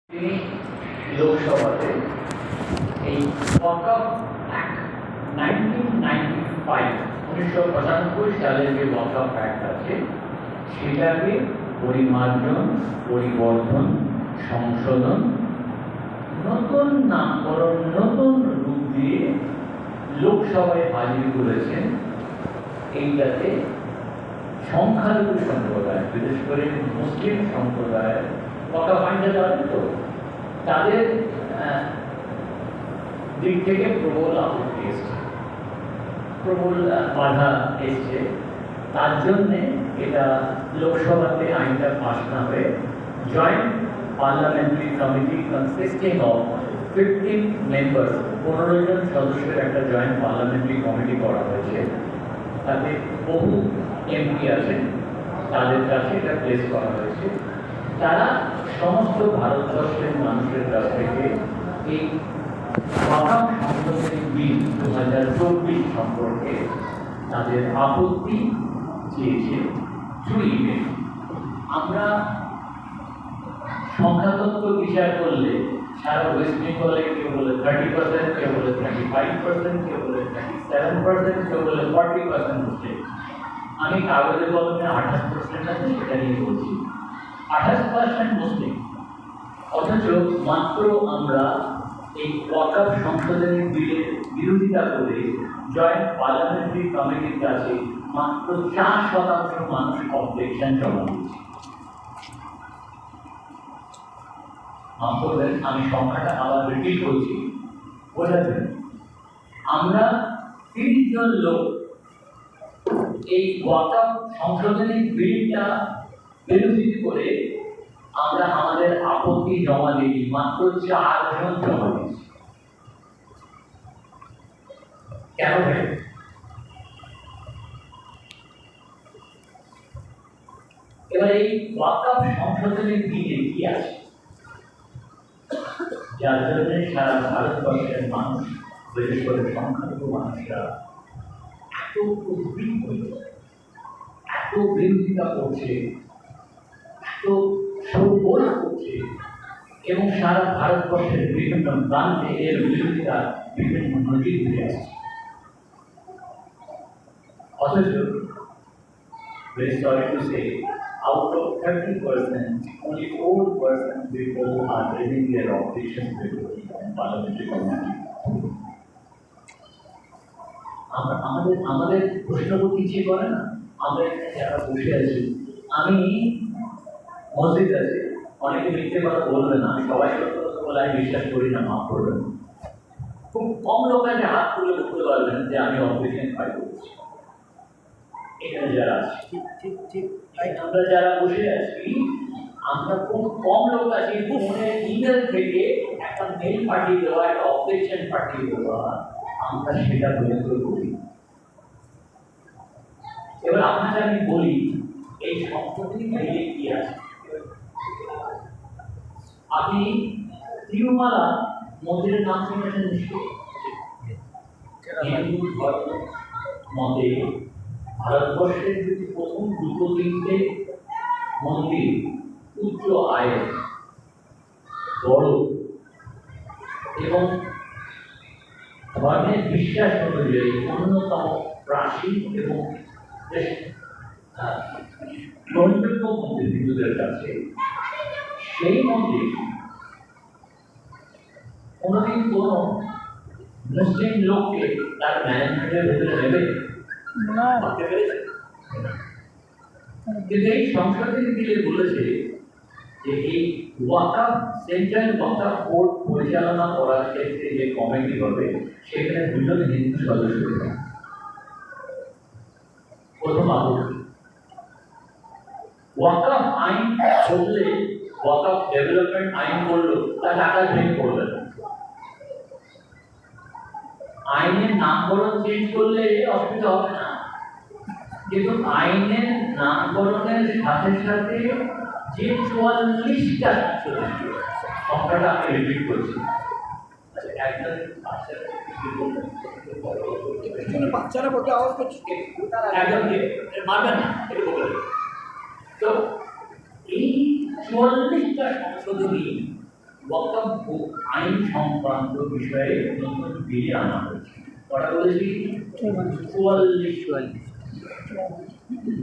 তিনি লোকসভাতে এই ওয়াকফ অ্যাক্ট 1995 সালের যে ওয়াকফ অ্যাক্ট আছে সেটাকে পরিমার্জন, পরিবর্ধন, সংশোধন, নতুন নামকরণ, নতুন রূপ দিয়ে লোকসভায় হাজির করেছেন। এইটাতে সংখ্যালঘু সম্প্রদায়, বিশেষ করে মুসলিম সম্প্রদায় ওয়াকফ আইনটা জানেন তো, তাদের দিক থেকে প্রবল আপত্তি এসছে, প্রবল বাধা এসছে। তার জন্যে এটা লোকসভাতে আইনটা পাস না হয়ে joint parliamentary committee consisting of 15 members, 15 জন সদস্যের একটা জয়েন্ট পার্লামেন্টারি কমিটি করা হয়েছে। তাতে বহু এমপি আছেন, তাদের কাছে এটা প্লেস করা হয়েছে। তারা সমস্ত ভারতবর্ষের মানুষের কাছ থেকে এই ওয়াকফ সংশোধনী বিল 2024 সম্পর্কে তাদের আপত্তি চেয়েছে 2 ইমেল। আমরা সংখ্যাতত্ত্ব বিচার করলে সারা ওয়েস্ট বেঙ্গলে কেউ বলে 30%, কেউ বলে 35%, কেউ বলে 37%, কেউ বলে 40% হচ্ছে। আমি কাগজে কলমে 28% আছে সেটা নিয়ে বলছি। 28% মুসলিম, অথচ মাত্র আমরা এই ওয়াকফ সংশোধনী বিলের বিরোধিতা করে জয়েন্ট পার্লামেন্টারি কমিটির কাছে মাত্র 4% মানুষ অবজেকশন জমা দিয়েছে। আমি সংখ্যাটা আবার রিপিট করছি, বোঝাবেন। আমরা 30 জন লোক এই ওয়াকফ সংশোধনী বিলটা বিরোধিতা করে আমরা আমাদের আপত্তি জমা দিই, মাত্র 4 জন জমা দিয়েছি। কেন ভাই? এবার এই ওয়াকফ সংশোধনী বিলে কি আছে যার জন্য সারা ভারতবর্ষের মানুষ, বিশেষ করে সংখ্যালঘু মানুষরা এত উদ্বিগ্ন হয়েছে, এত বিরোধিতা করছে, এত সরবরাহ করছে, এবং সারা ভারতবর্ষের বিভিন্ন প্রান্তে এর বিরোধিতা বিভিন্ন নজির ঘুরে আসছে। অথচ very sorry to say, out of 30%, only 4% people are raising their objections before the parliamentary committee. আমাদের প্রশ্ন করতে ইচ্ছে করে না? আমরা এখানে যারা বসে আছি, আমি মসজিদ আছে, অনেকে মিথ্যে কথা বলবে না, আমি সবাই সত্য কথা বলে আমি বিশ্বাস করি না, মাফ করবেন। খুব কম লোক আছে হাত তুলে উঠতে পারবেন যে আমি অবজেকশন ফাইল করছি। এখানে যারা আছি, ঠিক আমরা যারা বসে আছি, আমরা খুব কম লোক আছি ফোনে ইমেল থেকে একটা মেল পাঠিয়ে দেওয়া, একটা অবজেকশন পাঠিয়ে দেওয়া, আমরা সেটা পর্যন্ত করি। এবার আপনাকে আমি বলি এই সংশোধনী বিলে কি আছে। আপনি তিরুমালা মন্দিরের নাম শুনেছেন নিশ্চয়ই। হিন্দু ধর্ম মতে ভারতবর্ষের যদি প্রথম 2-3টে মন্দির উচ্চ আয়ের, বড় এবং ধর্মের বিশ্বাস অনুযায়ী অন্যতম প্রাচীন এবং গ্রহণযোগ্য মন্দির হিন্দুদের কাছে, সেই মন্দির কোনোদিন কোনো মুসলিম লোককে তার ম্যানেজমেন্টের ভেতরে নেবে না। কিন্তু এই সংশোধনী বিলে বলেছে যে এই ওয়াকফ সেন্ট্রাল ওয়াকফ বোর্ড পরিচালনা করার ক্ষেত্রে যে কমিটি হবে সেখানে 2 জন হিন্দু সদস্য হবে। প্রথম আপত্তি, ওয়াকফ আইন করলে, ওয়াকফ ডেভেলপমেন্ট আইন করলো, তা টাকা ড্রেন করবে না। আইনের নামকরণ চেঞ্জ করলে অসুবিধা হবে না, কিন্তু আইনের নামকরণের সাথে সাথে যে 44টা সংখ্যাটা আমি রিপিট করছি, বাচ্চারা বলতে আওয়াজ করছে, একদম মারবেন না, এটা বলে। তো এই 44টা সংশোধনী ওয়াকফ আইন সংক্রান্ত বিষয়ে নতুন বিলে আনা হয়েছে। কটা বলেছি? 44।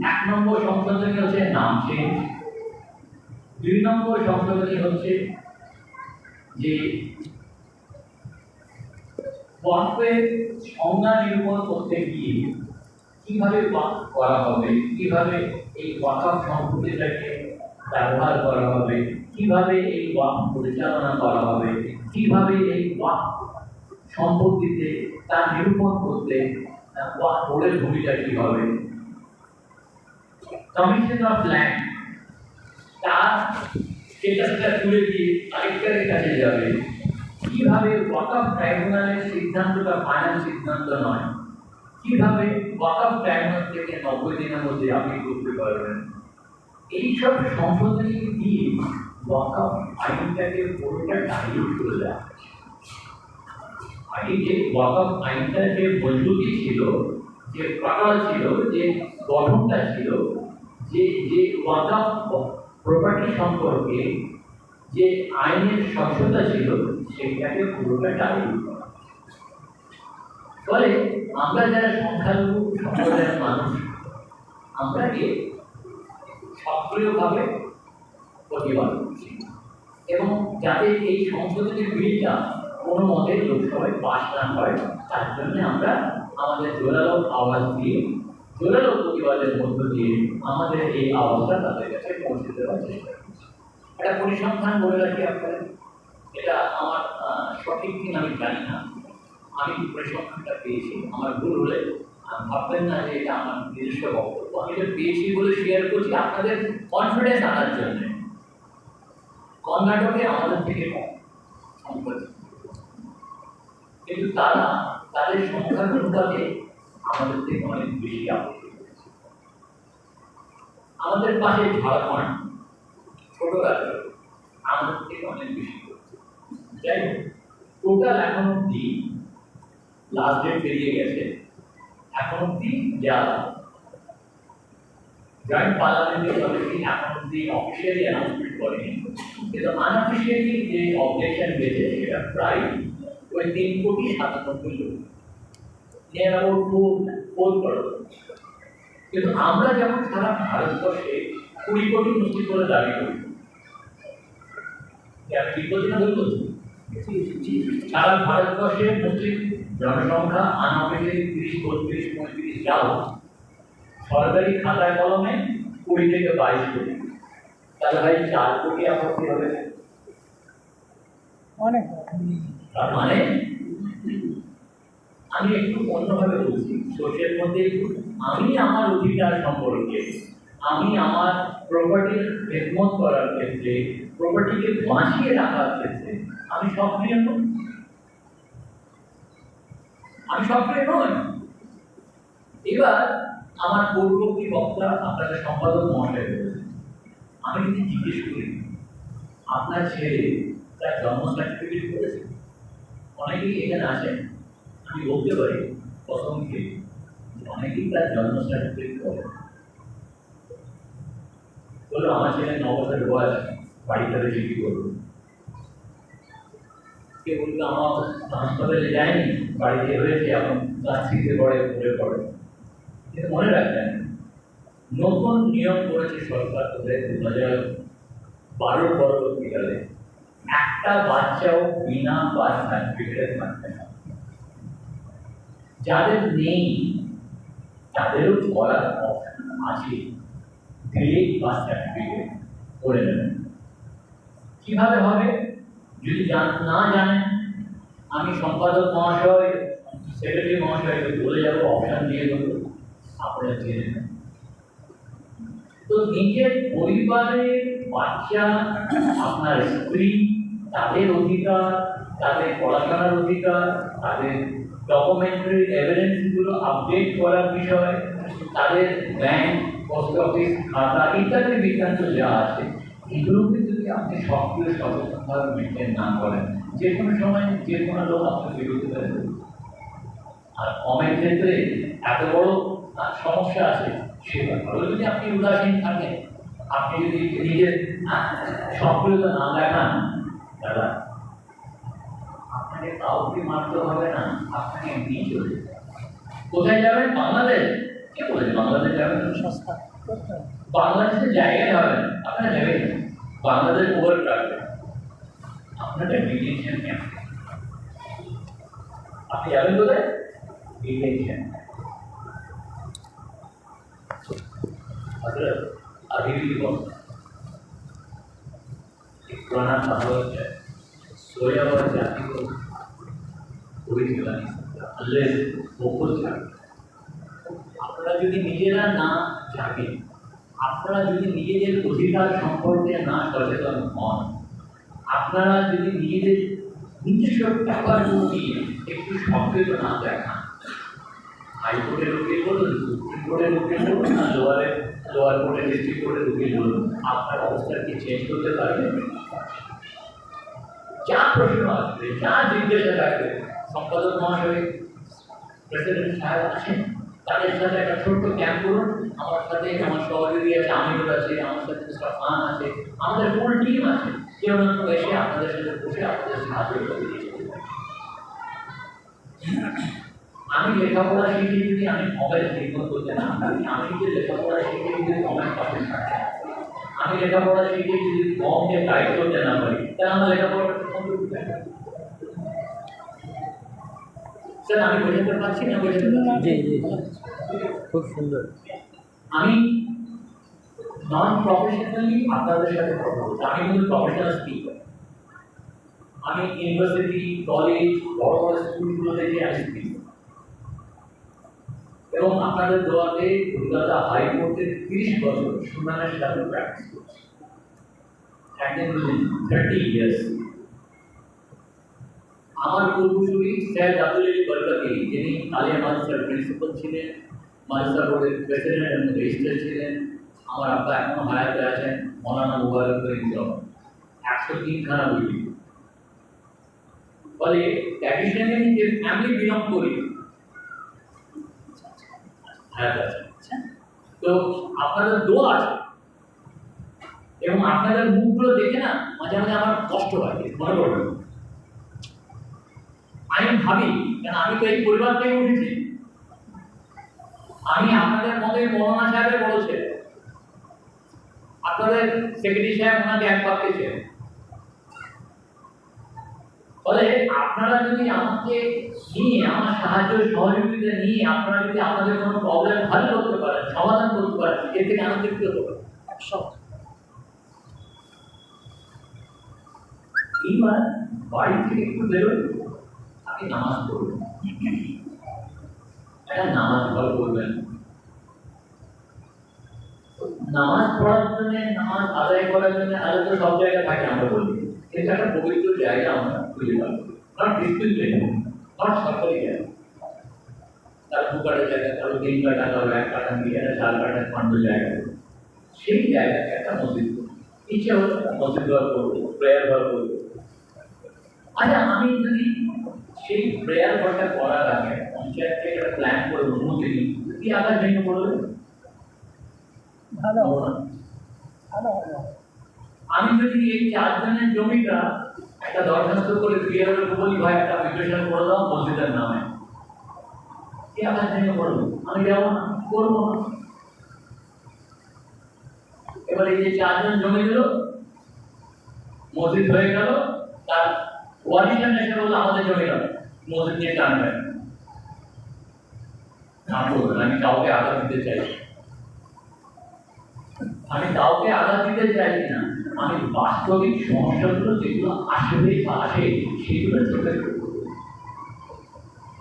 1 নম্বর সংশোধনী হচ্ছে নাম চেঞ্জ। 2 নম্বর সংশোধনী হচ্ছে যে ওয়াকফের সংজ্ঞা নিরূপণ করতে গিয়ে কিভাবে ওয়াকফ করা হবে, কিভাবে এই ওয়াকফ সম্পত্তিটাকে ব্যবহার করা হবে, কিভাবে এই ওয়াকফ পরিচালনা করা হবে, কিভাবে এই ওয়াকফ সম্পত্তিতে তা নিরূপণ করতে ওয়াকফ বোর্ডের ভূমিকা কি হবে, কমিশন অফ ল্যান্ড তার স্টেটাসটা তুলে দিয়ে কালেক্টরের কাছে যাবে, কিভাবে ওয়াকফ ট্রাইব্যুনালের সিদ্ধান্তটা ফাইনাল সিদ্ধান্ত নয়, কিভাবে ওয়াকফ ট্রাইব্যুনাল থেকে 90 দিনের মধ্যে আপিল করতে পারবেন। এইসব সংশোধনী দিয়ে ওয়াকফ আইনটাকে পুরোটা ডাইলুট করে দেওয়া। আগে যে ওয়াকফ আইনটা যে মজবুতি ছিল, যে প্রকার ছিল, যে গঠনটা ছিল, যে যে ওয়াকফ প্রপার্টি সম্পর্কে যে আইনের স্বচ্ছতা ছিল, সেটাকে পুরোটা ডাইলুট করা। ফলে আমরা যারা সংখ্যালঘু সম্প্রদায়ের মানুষ, আমরা এ সক্রিয়ভাবে প্রতিবাদ করছি এবং যাতে এই সংশোধনী বিলটা কোনো মতে লোকসভায় পাস না হয়, তার জন্য আমরা আমাদের জোরালো আওয়াজ দিয়ে, জোরালো প্রতিবাদের মধ্য দিয়ে আমাদের এই আওয়াজটা তাদের কাছে পৌঁছে দেওয়ার চেষ্টা করছি। একটা পরিসংখ্যান বলে রাখি আপনাদের, এটা আমার সঠিক কিনা আমি জানি না, আমি পরিসংখ্যানটা পেয়েছি, আমার ভুল হলে ভাববেন না যে এটা আমার নিজস্ব বক্তব্য, আমি এটা পেয়েছি বলে শেয়ার করছি আপনাদের কনফিডেন্স আনার জন্য। কর্ণাটকে আমাদের থেকে কম সম্পত্তি, কিন্তু তারা তাদের সংখ্যার অনুপাতে আমাদের থেকে অনেক বেশি আপত্তি করেছে। আমাদের পাশে ঝাড়খণ্ড ছোট রাজ্য, আমাদের থেকে অনেক বেশি করছে। যাই হোক, টোটাল এখন অব্দি লাস্ট ডেট পেরিয়ে গেছে, এখন অব্দি যা জয়েন্ট পার্লামেন্টারি কমিটি এখন অব্দি অফিসিয়ালি অ্যানাউন্সমেন্ট করেনি, কিন্তু আনঅফিসিয়ালি যে অবজেকশন পেয়েছে সেটা প্রায় ওই 3,97,00,000 লোক, নিয়ার অ্যাবাউট 4 করোড়। কিন্তু আমরা যেমন সারা ভারতবর্ষে 20 কোটি মুসলিম বলে দাবি করি, ঠিক বলছি না ভুল বলছি? সারা ভারতবর্ষের মুসলিম জনসংখ্যা আনঅফিসিয়ালি 30, 32, 35 যাও, সরকারি খাতায় কলমে 20 থেকে 22 কোটি। তাহলে ভাই 4 কোটি আপত্তি হবে অনেক। তার মানে আমি একটু অন্যভাবে বলছি, সোশ্যাল মধ্যে আমি আমার অধিকার সম্পর্কে, আমি আমার প্রপার্টির খেদমত করার ক্ষেত্রে, প্রপার্টিকে বাঁচিয়ে রাখার ক্ষেত্রে আমি সক্রিয় নই, আমি সক্রিয় নই। এবার আমার পূর্ববর্তী বক্তা আপনাদের সম্পাদক মহাশয় বলেছেন, আমি যদি জিজ্ঞেস করি আপনার ছেলে তার জন্ম সার্টিফিকেট করেছে, অনেকেই এখানে আসেন, আমি বলতে পারি প্রথমকে অনেকেই তার জন্ম সার্টিফিকেট করে বললো আমার ছেলে 9 বছর বয়স, বাড়িতে রেজিস্ট্রি করবো। কে বললো আমার হাসপাতালে যায়নি, বাড়িতে হয়েছে, এখন ক্লাসিতে পড়ে পড়ে। কিন্তু মনে রাখবেন, নতুন নিয়ম করেছে সরকার 2012 পরবর্তীকালে, একটা বাচ্চাও বিনা বার্থ সার্টিফিকেট থাকবে না। যাদের নেই তাদেরও করার অপশন আছে, ডিরেক্ট বার্থ সার্টিফিকেট করে নেবেন। কিভাবে হবে যদি না জানেন, আমি সম্পাদক মহাশয়, সেক্রেটারি মহাশয়কে বলে যাবো, অপশন দিয়ে দেবো, আপনারা জেনে নেবেন। তো নিজের পরিবারের বাচ্চা, আপনার স্ত্রী, তাদের অধিকার, তাদের পড়াশোনার অধিকার, তাদের ডকুমেন্টারি এভিডেন্সগুলো আপডেট করার বিষয়, তাদের ব্যাংক, পোস্ট অফিস খাতা ইত্যাদি বৃত্তান্ত যা আছে, এগুলোকে যদি আপনি সক্রিয় সচেতনভাবে মেনটেন না করেন, যে কোনো সময় যে কোনো লোক আপনার বিরুদ্ধে পারে। আর কমের ক্ষেত্রে এত বড় সমস্যা আছে, সে ব্যাপারে যদি আপনি উদাসীন থাকেন, আপনি যদি নিজের সক্রিয়তা না দেখান, দাদা কাউকে মারতে হবে না, আপনাকে এমনি চলে যেতে হবে। কোথায় যাবেন? বাংলাদেশ। কে বলেছে বাংলাদেশ যাবেন? সস্তা বাংলাদেশের জায়গায় হবেন, আপনারা যাবেন না। বাংলাদেশ ওভার রাখবেন, আপনাদের ডিটেনশন ক্যাম্প। আপনি যাবেন কোথায়? डिटेंशन। अगर अभी भी बहुत एक पुराना कहावत है, सोया हुआ जाति को कोई जगा नहीं सकता अनलेस वो खुद जागे। আপনারা যদি নিজেরা না জাগেন, আপনারা যদি নিজেদের অধিকার সম্পর্কে না সচেতন হন, আপনারা যদি নিজেদের নিজস্ব ব্যাপারগুলো নিয়ে একটু সচেতন না দেখান, হাইকোর্টে ঢুকিয়ে বলুন, সুপ্রিম কোর্টে ঢুকিয়ে বলুন, না লোয়ার কোর্টে ডিস্ট্রিক্ট কোর্টে ঢুকিয়ে বলুন, আপনার অবস্থা কি চেঞ্জ করতে পারবেন? যা প্রশ্ন আসবে, যা জিজ্ঞাসা থাকবে, সম্পাদক মহাশয়, প্রেসিডেন্ট সাহেব আছেন, তাদের সাথে একটা ছোট্ট ক্যাম্প করুন। আমার সাথে আমার সহযোগী আছে, আমিনুল আছে, আমার সাথে মিস্টার খান আছে, আমাদের ফুল টিম আছে, কেউ না কেউ এসে আপনাদের সাথে বসে আপনাদের সাহায্য করে দিয়েছে। আমি লেখাপড়া শিখে যদি আমি মোবাইল ঠিকমতো করতে না পারি, আমি যে লেখাপড়া শিখে যদি কমেন্ট পাশে থাকে, আমি লেখাপড়া শিখে যদি ফর্মকে টাইপ করতে না পারি, তাহলে আমার লেখাপড়াটা করতে হবে। স্যার আমি বোঝাতে পারছি না? বোঝাতে পারছি? জি জি খুব সুন্দর। আমি নন প্রফেশনালি আপনাদের সাথে কথা বলছি, আমি কিন্তু প্রফেশনাল স্পিকার। আমি ইউনিভার্সিটি, কলেজ, বড় বড় স্কুলগুলোতে যে আমি স্পিক এবং আপনাদের দোয়াতে কলকাতা হাইকোর্টের 30 বছর শুনানির সাথে প্র্যাকটিস করছি। একদিন 30 ইয়ার্স। আমার পূর্বসূরি স্যার আব্দুল আলী বরকতি, যিনি আলিয়া মাদ্রাসার প্রিন্সিপাল ছিলেন, মাদ্রাসা বোর্ডের প্রেসিডেন্ট এবং রেজিস্ট্রার ছিলেন। আমার আব্বা এখনো হায়াতে আছেন, মৌলানা মুবারক করিম জব, 103 খানা বই। ফলে ট্র্যাডিশনালি যে ফ্যামিলি বিলং করি হায়াতে আছে, তো আপনাদের দোয়া আছে এবং আপনাদের মুখগুলো দেখে না মাঝে মাঝে আমার কষ্ট হয়, মনে করবেন। আমি ভাবি, কারণ আমি তো এই পরিবার থেকে উঠেছি, আমি আপনাদের মতোই মৌলানা সাহেবের বড় ছেলে, আপনাদের সেক্রেটারি সাহেব ওনাকে এক পাত্রে ছিলেন। ফলে আপনারা যদি আমাকে নিয়ে, আমার সাহায্য সহযোগিতা নিয়ে আপনারা যদি আপনাদের কোনো প্রবলেম হল করতে পারেন, সমাধান করতে পারেন, এর থেকে আনন্দিত হতে পারেন। এইবার বাড়ি থেকে একটু বেরোয়, আপনি নামাজ পড়বেন, একটা নামাজ ঘর করবেন। নামাজ পড়ার জন্য, নামাজ আদায় করার জন্য আগে তো সব জায়গায় থাকে, আমরা বলি এটা একটা পবিত্র জায়গা আমরা খুঁজে পাবো, কারণ ডিসিপ্লিন, কারণ সরকারি জায়গা, তার 2 কাঠার জায়গা, কারো 3 কাঠা, কারো 1 কাঠা মিলিয়ে 4 কাঠার খন্ড জায়গা, সেই জায়গায় একটা মসজিদ ইচ্ছে হলো মসজিদ ঘর করবো, প্রেয়ার ঘর করবো। আচ্ছা, আমি যদি সেই প্রেয়ার ঘরটা করার আগে পঞ্চায়েত থেকে একটা প্ল্যান করে অনুমতি নিই, কি আকার ভেঙে পড়বে? ভালো ভালো। আমি যদি এই 4 জনের জমিটা একটা দরখাস্ত করে ক্লিয়ারের বলি, ভাই একটা মিউটেশন করে দাও মসজিদের নামে, কি আকার ভেঙে পড়বে? আমি যাবো না, করবো না। এবার এই যে 4 জন জমি দিল, মসজিদ হয়ে গেল, তার ওয়ারিশান এসে বললো আমাদের জমি দাও, মসজিদ নিয়ে টানবে না, করবেন। আমি কাউকে আঘাত দিতে চাই, আমি কাউকে আঘাত দিতে চাইছি না, আমি বাস্তবিক সমস্যাগুলো যেগুলো আসবে বা আসে সেগুলো চোখে পড়বো।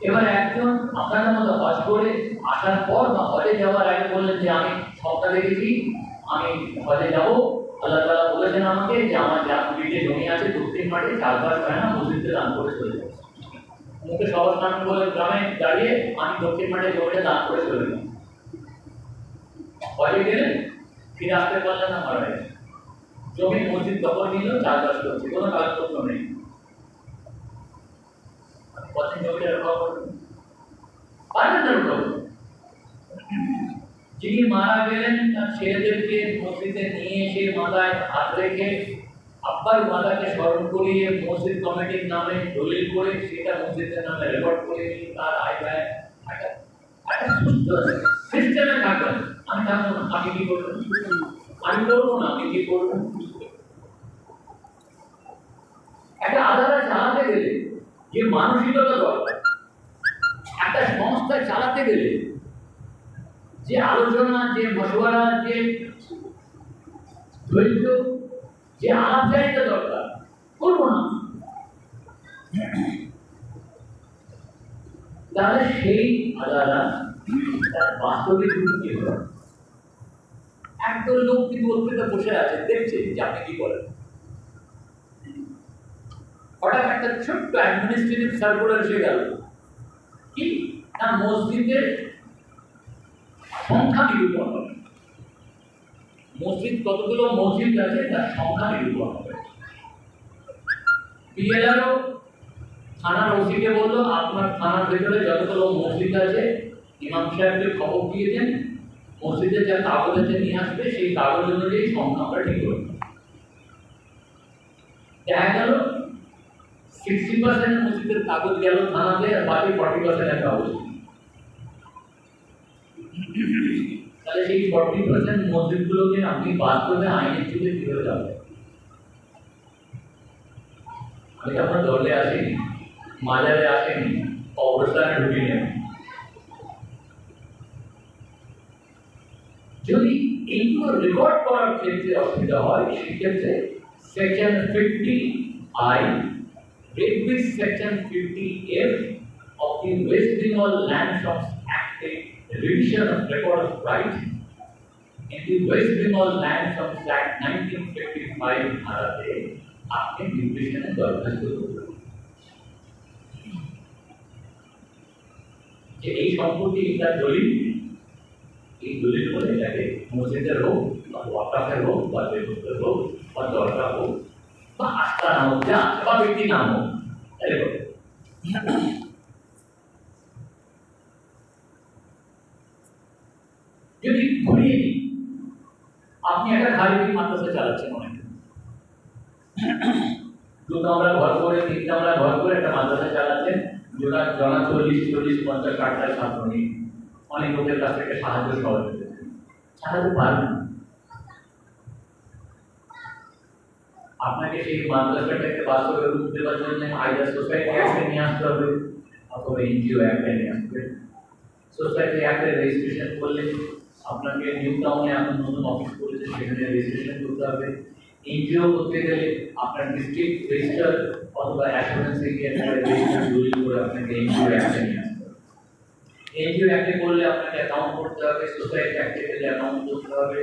এবার একজন আপনাদের মতো হজ করে আসার পর বা হজে যাওয়ার আগে বললেন যে আমি স্বপ্ন দেখেছি আমি হজে যাবো, আল্লাহ তাআলা বলেছেন আমাকে যে আমার যা পুরীতে জমি আছে দক্ষিণ মাঠে 4 বার হয় না মসজিদে দান করে চলে যাবে। মুখে সবার সামনে বলে গ্রামে দাঁড়িয়ে আমি দক্ষিণ মাঠে জমিটা দান করে চলে যাবো। হজে গেলেন, ফিরে আসতে পারলেন না, মারা গেছে। জমি মসজিদ দখল নিল, 4 বার করছে, কোনো কাগজপত্র নেই। পথে জমিটা রক্ষা করবেন পারবেন না রক্ষা করবেন। যিনি মারা গেলেন তার ছেলেদেরকে মসজিদে নিয়ে এসে মাথায় হাত রেখে আব্বার মাতাকে স্মরণ করিয়ে মসজিদ কমিটির নামে দলিল করে সেটা মসজিদের নামে রেকর্ড করে নিয়ে তার আয় ব্যয় একটা সুস্থ সিস্টেমে থাকবেন। আমি থাকবো না, আপনি কি করবেন? আমি করবো না, আপনি কি করবেন? একটা আলাদা চালাতে গেলে যে মানসিকতা দরকার, একটা সংস্থা চালাতে গেলে যে আলোচনা, যে মশওয়ারা, যে ধৈর্য, যে আলাপচারিতা দরকার, করবো না। তাহলে সেই আলাদা তার বাস্তবিক রূপ কি হবে? একদল লোক কিন্তু ওর বসে আছে, দেখছে যে আপনি কি করেন। হঠাৎ একটা ছোট্ট অ্যাডমিনিস্ট্রেটিভ সার্কুলার এসে গেল, কি না মসজিদের সংখ্যা নিরূপণ হবে। মসজিদ কতগুলো মসজিদ আছে তার সংখ্যা নিরূপণ হবে। পিএলআরও থানার ওসিকে বললো, আপনার থানার ভেতরে যতগুলো মসজিদ আছে ইমাম সাহেবকে খবর দিয়ে দেন, মসজিদের যা কাগজ আছে নিয়ে আসবে, সেই কাগজ অনুযায়ী সংখ্যা আমরা ঠিক করব। দেখা গেল 60% মসজিদের কাগজ গেল থানাতে, আর বাকি 40% কাগজ। তাহলে সেই 40% মসজিদগুলোকে আপনি বাস্তবে আইনের যুগে কিভাবে যাবেন? আমি তো আপনার দলে আসেনি, মাজারে আসেনি, কবরস্থানে ঢুকিনি। যদি এইগুলো রেকর্ড করার ক্ষেত্রে অসুবিধা হয়, সেক্ষেত্রে section 50I read with section 50F of the West Bengal Land Trust Act, revision of record of right in the West Bengal Land Trust Act 1955 ধারাতে আপনি নির্দেশনে দরখাস্ত করবেন যে এই সম্পত্তি এটা দলিল, এই দলিল বলে এটাকে মসজিদের হোক বা ওয়াকাফের হোক বা বেদুতের হোক বা দরগা হোক বা আস্থানা হোক, যা বা ব্যক্তি নাম হোক, তাহলে বলে যদি ঘুরিয়ে দিই, আপনি একটা খারিজি মাদ্রাসা চালাচ্ছেন, অনেক দু কামরা ঘর করে, তিন কামরা ঘর করে একটা মাদ্রাসা চালাচ্ছেন, জনা 40-50-60টা ছাত্র নিয়ে অনেক লোকের কাছ থেকে সাহায্য সহযোগিতা চালাতে পারবেন। আপনাকে সেই মাদ্রাসাটাকে বাস্তবে রূপ দেওয়ার জন্য আইদার সোসাইটি অ্যাক্টে নিয়ে আসতে হবে অথবা এনজিও অ্যাক্টে নিয়ে আসতে হবে। সোসাইটি অ্যাক্টে রেজিস্ট্রেশন করলে আপনাকে নিউ টাউনে এখন নতুন অফিস করেছে, সেখানে রেজিস্ট্রেশন করতে হবে। এনজিও করতে গেলে আপনার ডিস্ট্রিক্ট রেজিস্টার অথবা অ্যাসুরেন্সে গিয়ে রেজিস্ট্রেশন দলিল করে আপনাকে এনজিও অ্যাক্টে নিয়ে আসতে হবে। এনজিও অ্যাক্টে করলে আপনাকে অ্যাকাউন্ট করতে হবে, সোসাইটি অ্যাক্টে গেলে অ্যাকাউন্ট করতে হবে।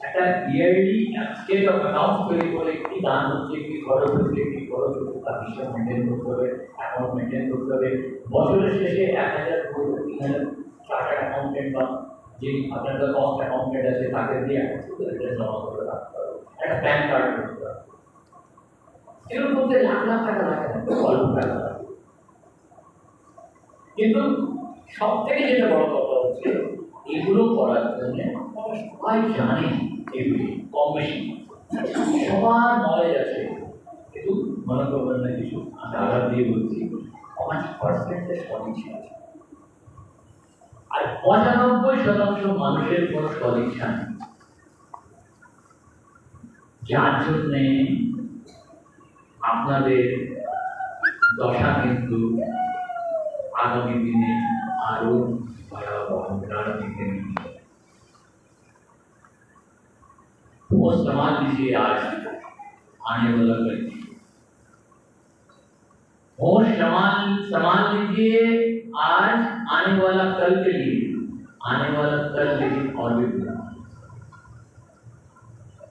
একটা ইয়ারলি স্টেট অফ অ্যাকাউন্ট তৈরি করে কি দান হচ্ছে, কি খরচ হচ্ছে, কি খরচ হচ্ছে তার হিসাব মেনটেন করতে হবে, অ্যাকাউন্ট মেনটেন করতে হবে। বছরের শেষে 1000 3000 চার্টার্ড অ্যাকাউন্টেন্ট বা যিনি আপনার কস্ট অ্যাকাউন্টেন্ট আছে তাকে দিয়ে একটা জমা করে রাখতে হবে, একটা প্যান কার্ড করতে হবে। এর মধ্যে লাখ লাখ টাকা লাগে না, অল্প টাকা লাগে। কিন্তু সব থেকে যেটা বড় কথা হচ্ছে, এগুলো করার জন্য সবাই জানে, এগুলি কম বেশি সবার নলেজ আছে, কিন্তু মনে করবেন না কিছু আমি আঘাত দিয়ে বলছি, 5% সদিচ্ছা আছে, আর 95% মানুষের কোনো সদিচ্ছা নেই, যার জন্যে আপনাদের দশা কিন্তু আগামী দিনে আরো ভয়াবহ দিকে वो संभाल लीजिए आज आने वाला कल, वो संभाल लीजिए आज आने वाला कल के लिए, आने वाला कल लेकिन और भी बुरा।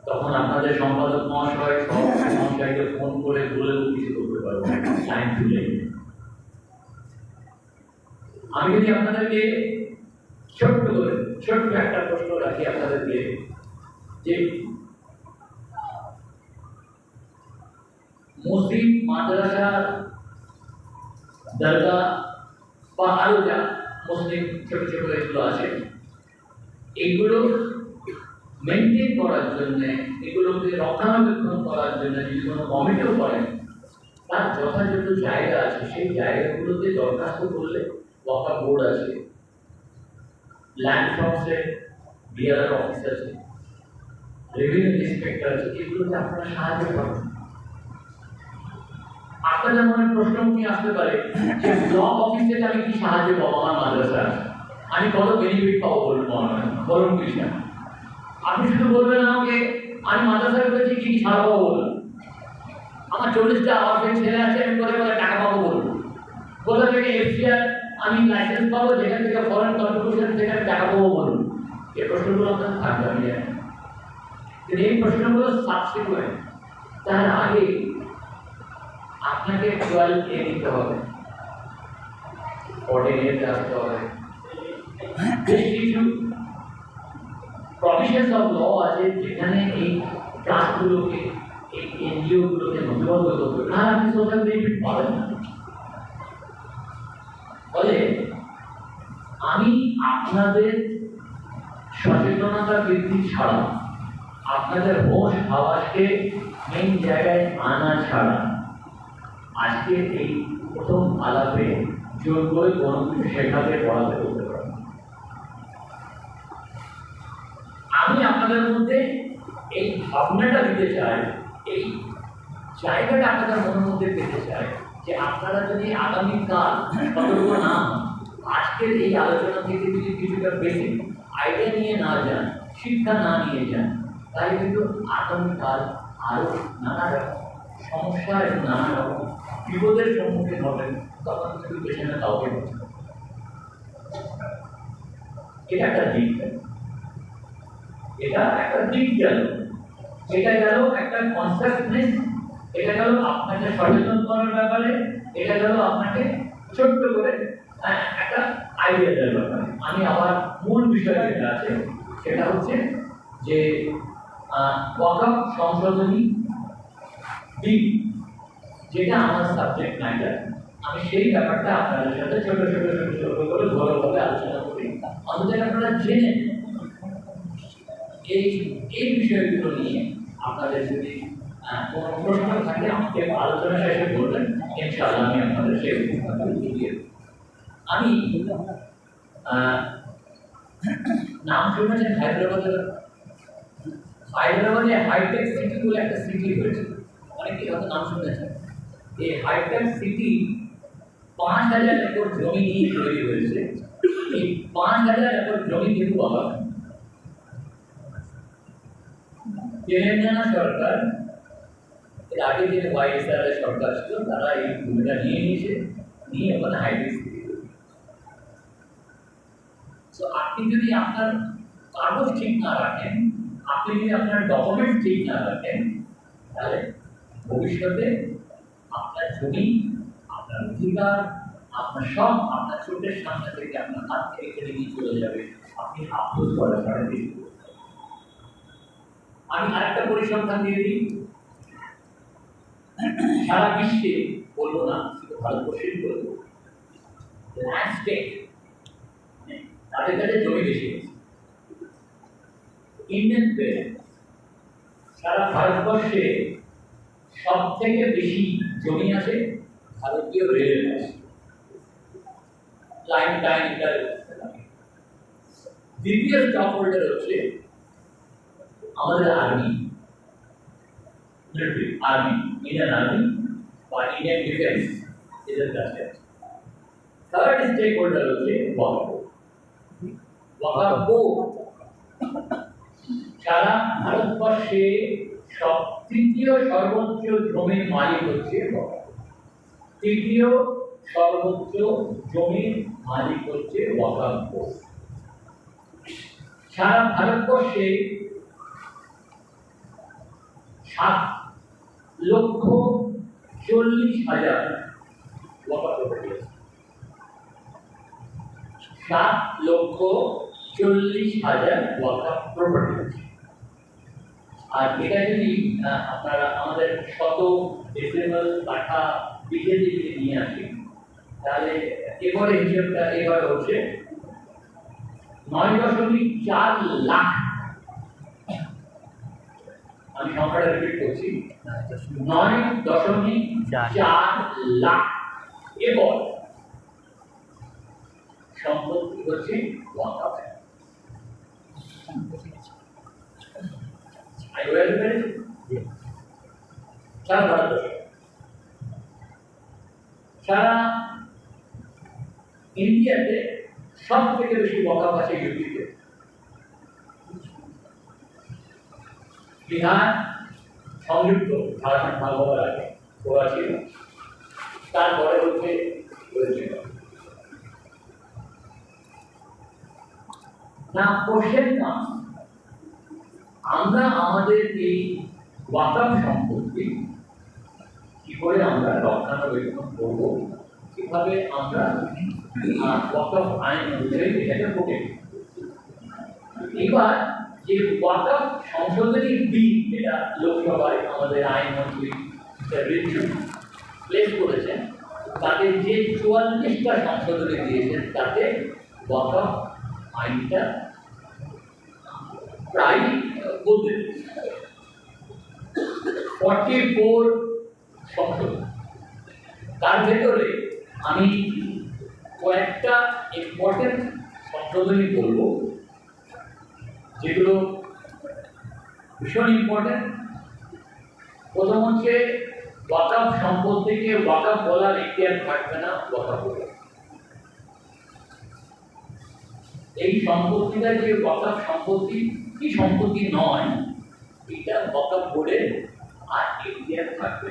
তখন আপনাদের সম্পাদক মহাশয় মহাশয়কে ফোন করে বলেও কিছু করতে পারবেন, টাইম চলে যাবে। আমি যদি আপনাদেরকে ছোট্ট একটা প্রশ্ন রাখি আপনাদেরকে, যে মসজিদ, মাদ্রাসা, দরগা বা আরো যা মুসলিম ছোট ছোট এগুলো আছে, এইগুলো মেনটেন করার জন্য, এগুলোকে রক্ষণাবেক্ষণ করার জন্য যদি কোনো কমিটিও করেন, তার যথাযথ জায়গা আছে, সেই জায়গাগুলোতে দরখাস্ত করলে ওয়াকফ বোর্ড আছে, ল্যান্ড ফর্মসের বিআরআর অফিস আছে, রেভিনিউ ইন্সপেক্টর আছে, এগুলোতে আপনারা সাহায্য করেন। আপনাদের মনে প্রশ্ন কি আসতে পারে যে ব্লক অফিস থেকে আমি কি সাহায্য পাবো আমার মাদ্রাসা, আমি কত বেনিফিট পাবো বলুন কিছু। আপনি শুধু বলবেন আমাকে আমি মাদ্রাসা করেছি কি কি ছাড়া পাবো বলুন, আমার 40টা অর্ফেন ছেলে আছে, আমি কোথায় কোথায় টাকা পাবো বলুন, কোথা থেকে এফসিআর আমি লাইসেন্স পাবো, যেখান থেকে ফরেন কন্ট্রিবিউশন থেকে আমি টাকা পাবো বলুন। এই প্রশ্নগুলো আপনার থাকবে, আমি জানি, কিন্তু এই প্রশ্নগুলো সাবসিকুয়েন্ট। তার আগে আপনাকে 12A দিতে হবে, 14A আসতে হবে। বেশ কিছু প্রভিশনস অফ ল আছে যেখানে এই ট্রাস্টগুলোকে, এই এনজিওগুলোকে নথিবদ্ধ করতে হবে, না আপনি সোশ্যাল বেনিফিট পাবেন না। ফলে আমি আপনাদের সচেতনতা বৃদ্ধি ছাড়া, আপনাদের হোশ হাওয়াসকে মেইন জায়গায় আনা ছাড়া আজকে এই প্রথম আলাপে জোর করে কোনো কিছু শেখাতে পড়াতে করতে পারবো। আমি আপনাদের মধ্যে এই ভাবনাটা দিতে চাই, এই জায়গাটা আপনাদের মনের মধ্যে পেতে চাই যে আপনারা যদি আগামীকাল সতর্ক না হন, আজকের এই আলোচনা থেকে যদি কিছুটা বেসিক আইডিয়া নিয়ে না যান, শিক্ষা না নিয়ে যান, তাই কিন্তু আগামীকাল আরও নানা রকম সমস্যা এবং নানা রকম বিপদের সম্মুখীন হবেন, তখন কিন্তু পেছনে কাউকে বলতে হবে। এটা একটা দিক, এটা একটা দিক গেল, এটা গেল একটা কনসেপ্টনেস, এটা গেল আপনাকে সচেতন করার ব্যাপারে, এটা গেল আপনাকে ছোট্ট করে একটা আইডিয়া দেওয়ার ব্যাপারে। আমি আবার মূল বিষয় যেটা আছে সেটা হচ্ছে যে ওয়াকফ সংশোধনী বিল, যেটা আমার সাবজেক্ট ম্যাটার, আমি সেই ব্যাপারটা আপনাদের সাথে ছোট ছোট ছোট ছোট করে ঘরোয়াভাবে আলোচনা করি, অন্তত আপনারা জেনে এই বিষয়গুলো নিয়ে আপনাদের যদি কোনো প্রশ্ন থাকে আমাকে আলোচনা শেষে বলবেন, ইনশাআল্লাহ আমি আপনাদের সেই দিয়ে। আমি নাম শুনেছেন হায়দ্রাবাদে হাইটেক সিটি বলে একটা সিটি হয়েছে, অনেকে হয়তো নাম শুনেছেন। এই হাইটেক সিটি 5000 একর জমি নিয়ে তৈরি হয়েছে। এই 5000 একর জমি কিন্তু আবার তেলেঙ্গানা সরকার, এর আগে যে ওয়াইএসআর সরকার ছিল, তারা এই ভূমিটা নিয়ে নিয়েছে, নিয়ে ওখানে হাইটেক সিটি। তো আপনি যদি আপনার কাগজ ঠিক না রাখেন, আপনি যদি আপনার ডকুমেন্ট ঠিক না রাখেন, তাহলে ভবিষ্যতে আপনার জমি, আপনার অধিকার, আপনার সব আপনার চোখের সামনে থেকে আপনার হাত থেকে কেটে নিয়ে চলে যাবে, আপনি আফসোস করা ছাড়া কিছু। আমি আরেকটা পরিসংখ্যান দিয়ে দিই, সারা বিশ্বে বলবো না, শুধু ভারতবর্ষেই বলবো, ল্যান্ডস্কেপ তাদের কাছে জমি বেশি আছে। ইন্ডিয়ান রেল সারা ভারতবর্ষে সব থেকে বেশি জমি আছে ভারতীয় রেলের কাছে, লাইন টাইম এটা। দ্বিতীয় স্টক হোল্ডার হচ্ছে আমাদের army, military army, Indian army বা ইন্ডিয়ান ডিফেন্স, এদের কাছে আছে। থার্ড স্টেক হোল্ডার হচ্ছে ওয়াকফ বোর্ড। সারা ভারতবর্ষে তৃতীয় সর্বোচ্চ জমির মালিক হচ্ছে ওয়াকফ, তৃতীয় সর্বোচ্চ জমির মালিক হচ্ছে ওয়াকফ বোর্ড। সারা ভারতবর্ষে 7,40,000 ওয়াকফ প্রপার্টি আছে, 7,40,000 ওয়াকফ প্রপার্টি আছে। আর এটা যদি আপনারা আমাদের শত ডেসিমেল কাঠা বিঘে দিকে নিয়ে আসি, তাহলে এবারে হিসেবটা এবারে হচ্ছে 9.4 লাখ আমি সংখ্যাটা রিপিট করছি, 9.4 লাখ একর সম্পত্তি হচ্ছে ওয়াকফ। সারা ভারতবর্ষে, সারা ইন্ডিয়াতে সব থেকে বেশি ওয়াকফ আছে ইউপিতে। বিহার সংযুক্ত ঝাড়খণ্ড ভাগ হওয়ার আগে ওরা ছিল, তারপরে হচ্ছে ওয়েস্ট বেঙ্গল। না কোশ্চেন না, আমরা আমাদের এই ওয়াকফ সম্পত্তি কি করে আমরা রক্ষণাবেক্ষণ করব, কিভাবে আমরা ওয়াকফ আইন অনুযায়ী এটাকে প্রোটেক্ট। এবার যে ওয়াকফ সংশোধনী বিল, যেটা লোকসভায় আমাদের আইনমন্ত্রী প্লেস করেছেন, তাতে যে 44টা সংশোধনী দিয়েছেন, তাতে ওয়াকফ আইনটা প্রায় বদলে 44 সংশোধন। তার ভেতরে আমি কয়েকটা ইম্পর্টেন্ট সংশোধনী বলবো, যেগুলো ভীষণ ইম্পর্টেন্ট। প্রথম হচ্ছে ওয়াকফ সম্পত্তিকে ওয়াকফ বলার এখতিয়ার থাকবে না ওয়াকফ বলে। এই সম্পত্তিটা যে ওয়াকফ সম্পত্তি কি সম্পত্তি নয়, এটা ওয়াকফ বলে আর এখতিয়ার থাকবে।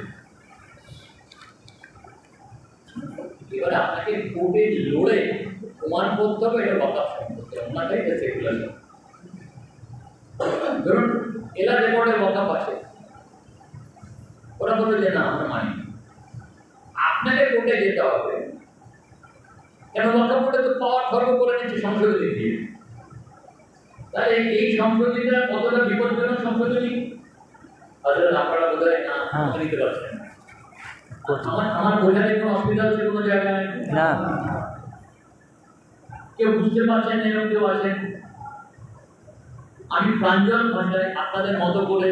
এবার আপনাকে কোর্টে লড়ে প্রমাণ করতে হবে এটা ওয়াকফ সম্পত্তি, অন্যটাই এটা সেকুলার। ধরুন এলা রেকর্ডে ওয়াকফ আছে, ওরা বলে যে না আমরা মানি, আপনাকে কোর্টে যেতে হবে। কেন ওয়াকফ বোর্ডে তো পাওয়ার খর্ব করে নিচ্ছে সংশোধনী দিয়ে। তাহলে এই সংশোধনীটা কতটা বিপজ্জনক সংশোধনী আসলে আপনারা বোধহয় না নিতে পারছেন। আমার বোঝাতে কোনো অসুবিধা হচ্ছে কোনো জায়গায় না, কেউ বুঝতে পারছেন এরকম কেউ আছেন? আমি প্রাঞ্জল ভাষায় আপনাদের মতো করে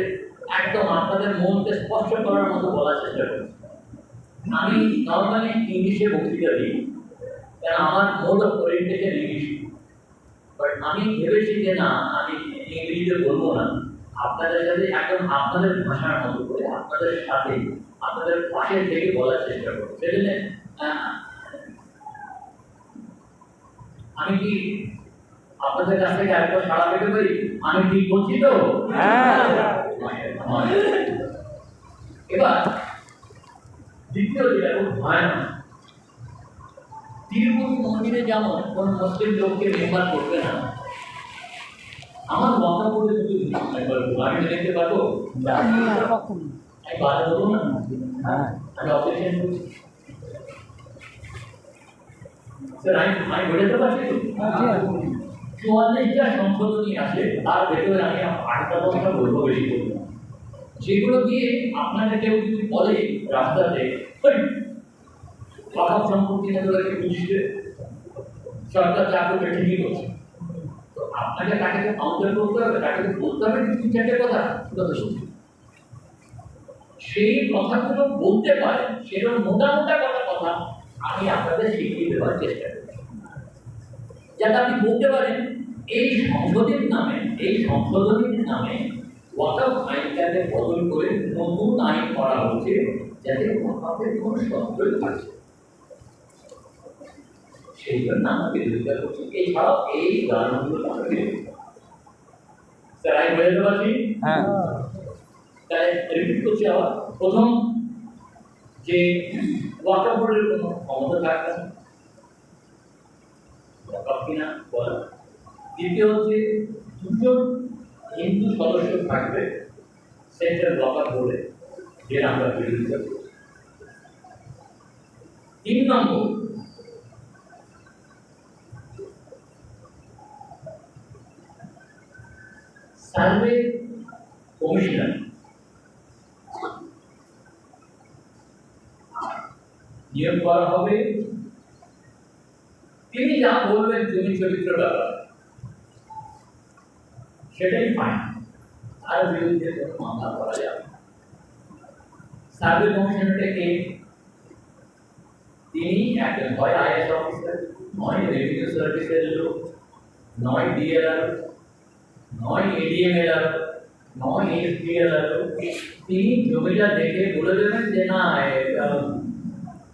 একদম আপনাদের মনকে স্পষ্ট করার মতো বলার চেষ্টা করি। আমি নর্মালি ইংলিশে বক্তৃতা দিই, কারণ আমার mode of orientation English. But আমি ভেবেছি যে না, আমি ইংরেজিতে বলবো না, আপনাদের সাথে একদম আপনাদের ভাষার মতো করে আপনাদের সাথে আপনাদের পাশে থেকে বলার চেষ্টা করবো। সেজন্য আমি কি আপনাদের কাছ থেকে একবার সাড়া পেতে পারি? আমি ঠিক বলছি তো? এবার দ্বিতীয় যেটা খুব ভয়ানক, তিরুপতি মন্দিরে যেমন কোন মুসলিম লোককে মেম্বার করবে না, আমার ওয়াকফ বোর্ডে দুটো জিনিস মেম্বার করবো। আমি দেখতে পারবো? আমি বাধা দেবো না, আমি অপারেশন করছি। স্যার আমি বোঝাতে পারছি তো? 44টা সংশোধনী আছে, তার ভেতরে আমি 8টা কথা বলবো, বেশি বলবো, যেগুলো দিয়ে আপনাকে কেউ যদি বলে রাস্তাতে ওয়াকফ সম্পত্তি না তোদেরকে বুঝতে সরকার যা করবে ঠিকই করছে, তো আপনাকে তাকে তো কাউন্টার করতে হবে, তাকে তো বলতে হবে তিন চারটে কথা শুনছি। সেই কথাগুলো বলতে পারেন, সেরকম মোটা মোটা কথা আমি আপনাদের শিখিয়ে দেওয়ার চেষ্টা করি, যাতে আপনি বলতে পারেন এই সংশোধনীর নামে ওয়াকফ আইনটাকে বদল করে নতুন আইন করা হচ্ছে, যাতে ওয়াকফের কোনো শর্তই থাকছে। সেই জন্য আমরা বিরোধিতা করছি। এছাড়াও এই ধারণাগুলো আমরা বিরোধিতা করছি। স্যার আমি বলতে পারছি? তাই রিপিট করছি আবার। প্রথম যে ওয়াকফ বোর্ডের কোনো ক্ষমতা থাকবে না, ওয়াকফ কিনা বলা। দ্বিতীয় হচ্ছে দুজন হিন্দু সদস্য থাকবে সেন্ট্রাল ওয়াকফ বোর্ডে, যে আমরা বিরোধিতা করছি। 3 নম্বর, সার্ভে কমিশনার নিয়োগ করা হবে। তিনি যা বলবেন জমি চরিত্র ব্যাপার সেটাই ফাইন, তার বিরুদ্ধে কোনো মামলা করা যাবে না। সার্ভে কমিশনারকে তিনি একজন হয় আইএস অফিসার, নয় রেভিনিউ সার্ভিসের লোক, নয় ডিএলআর, নয় এডিএমএলআর, নয় এসডিএলআর। তিনি জমিটা দেখে বলে দেবেন যে না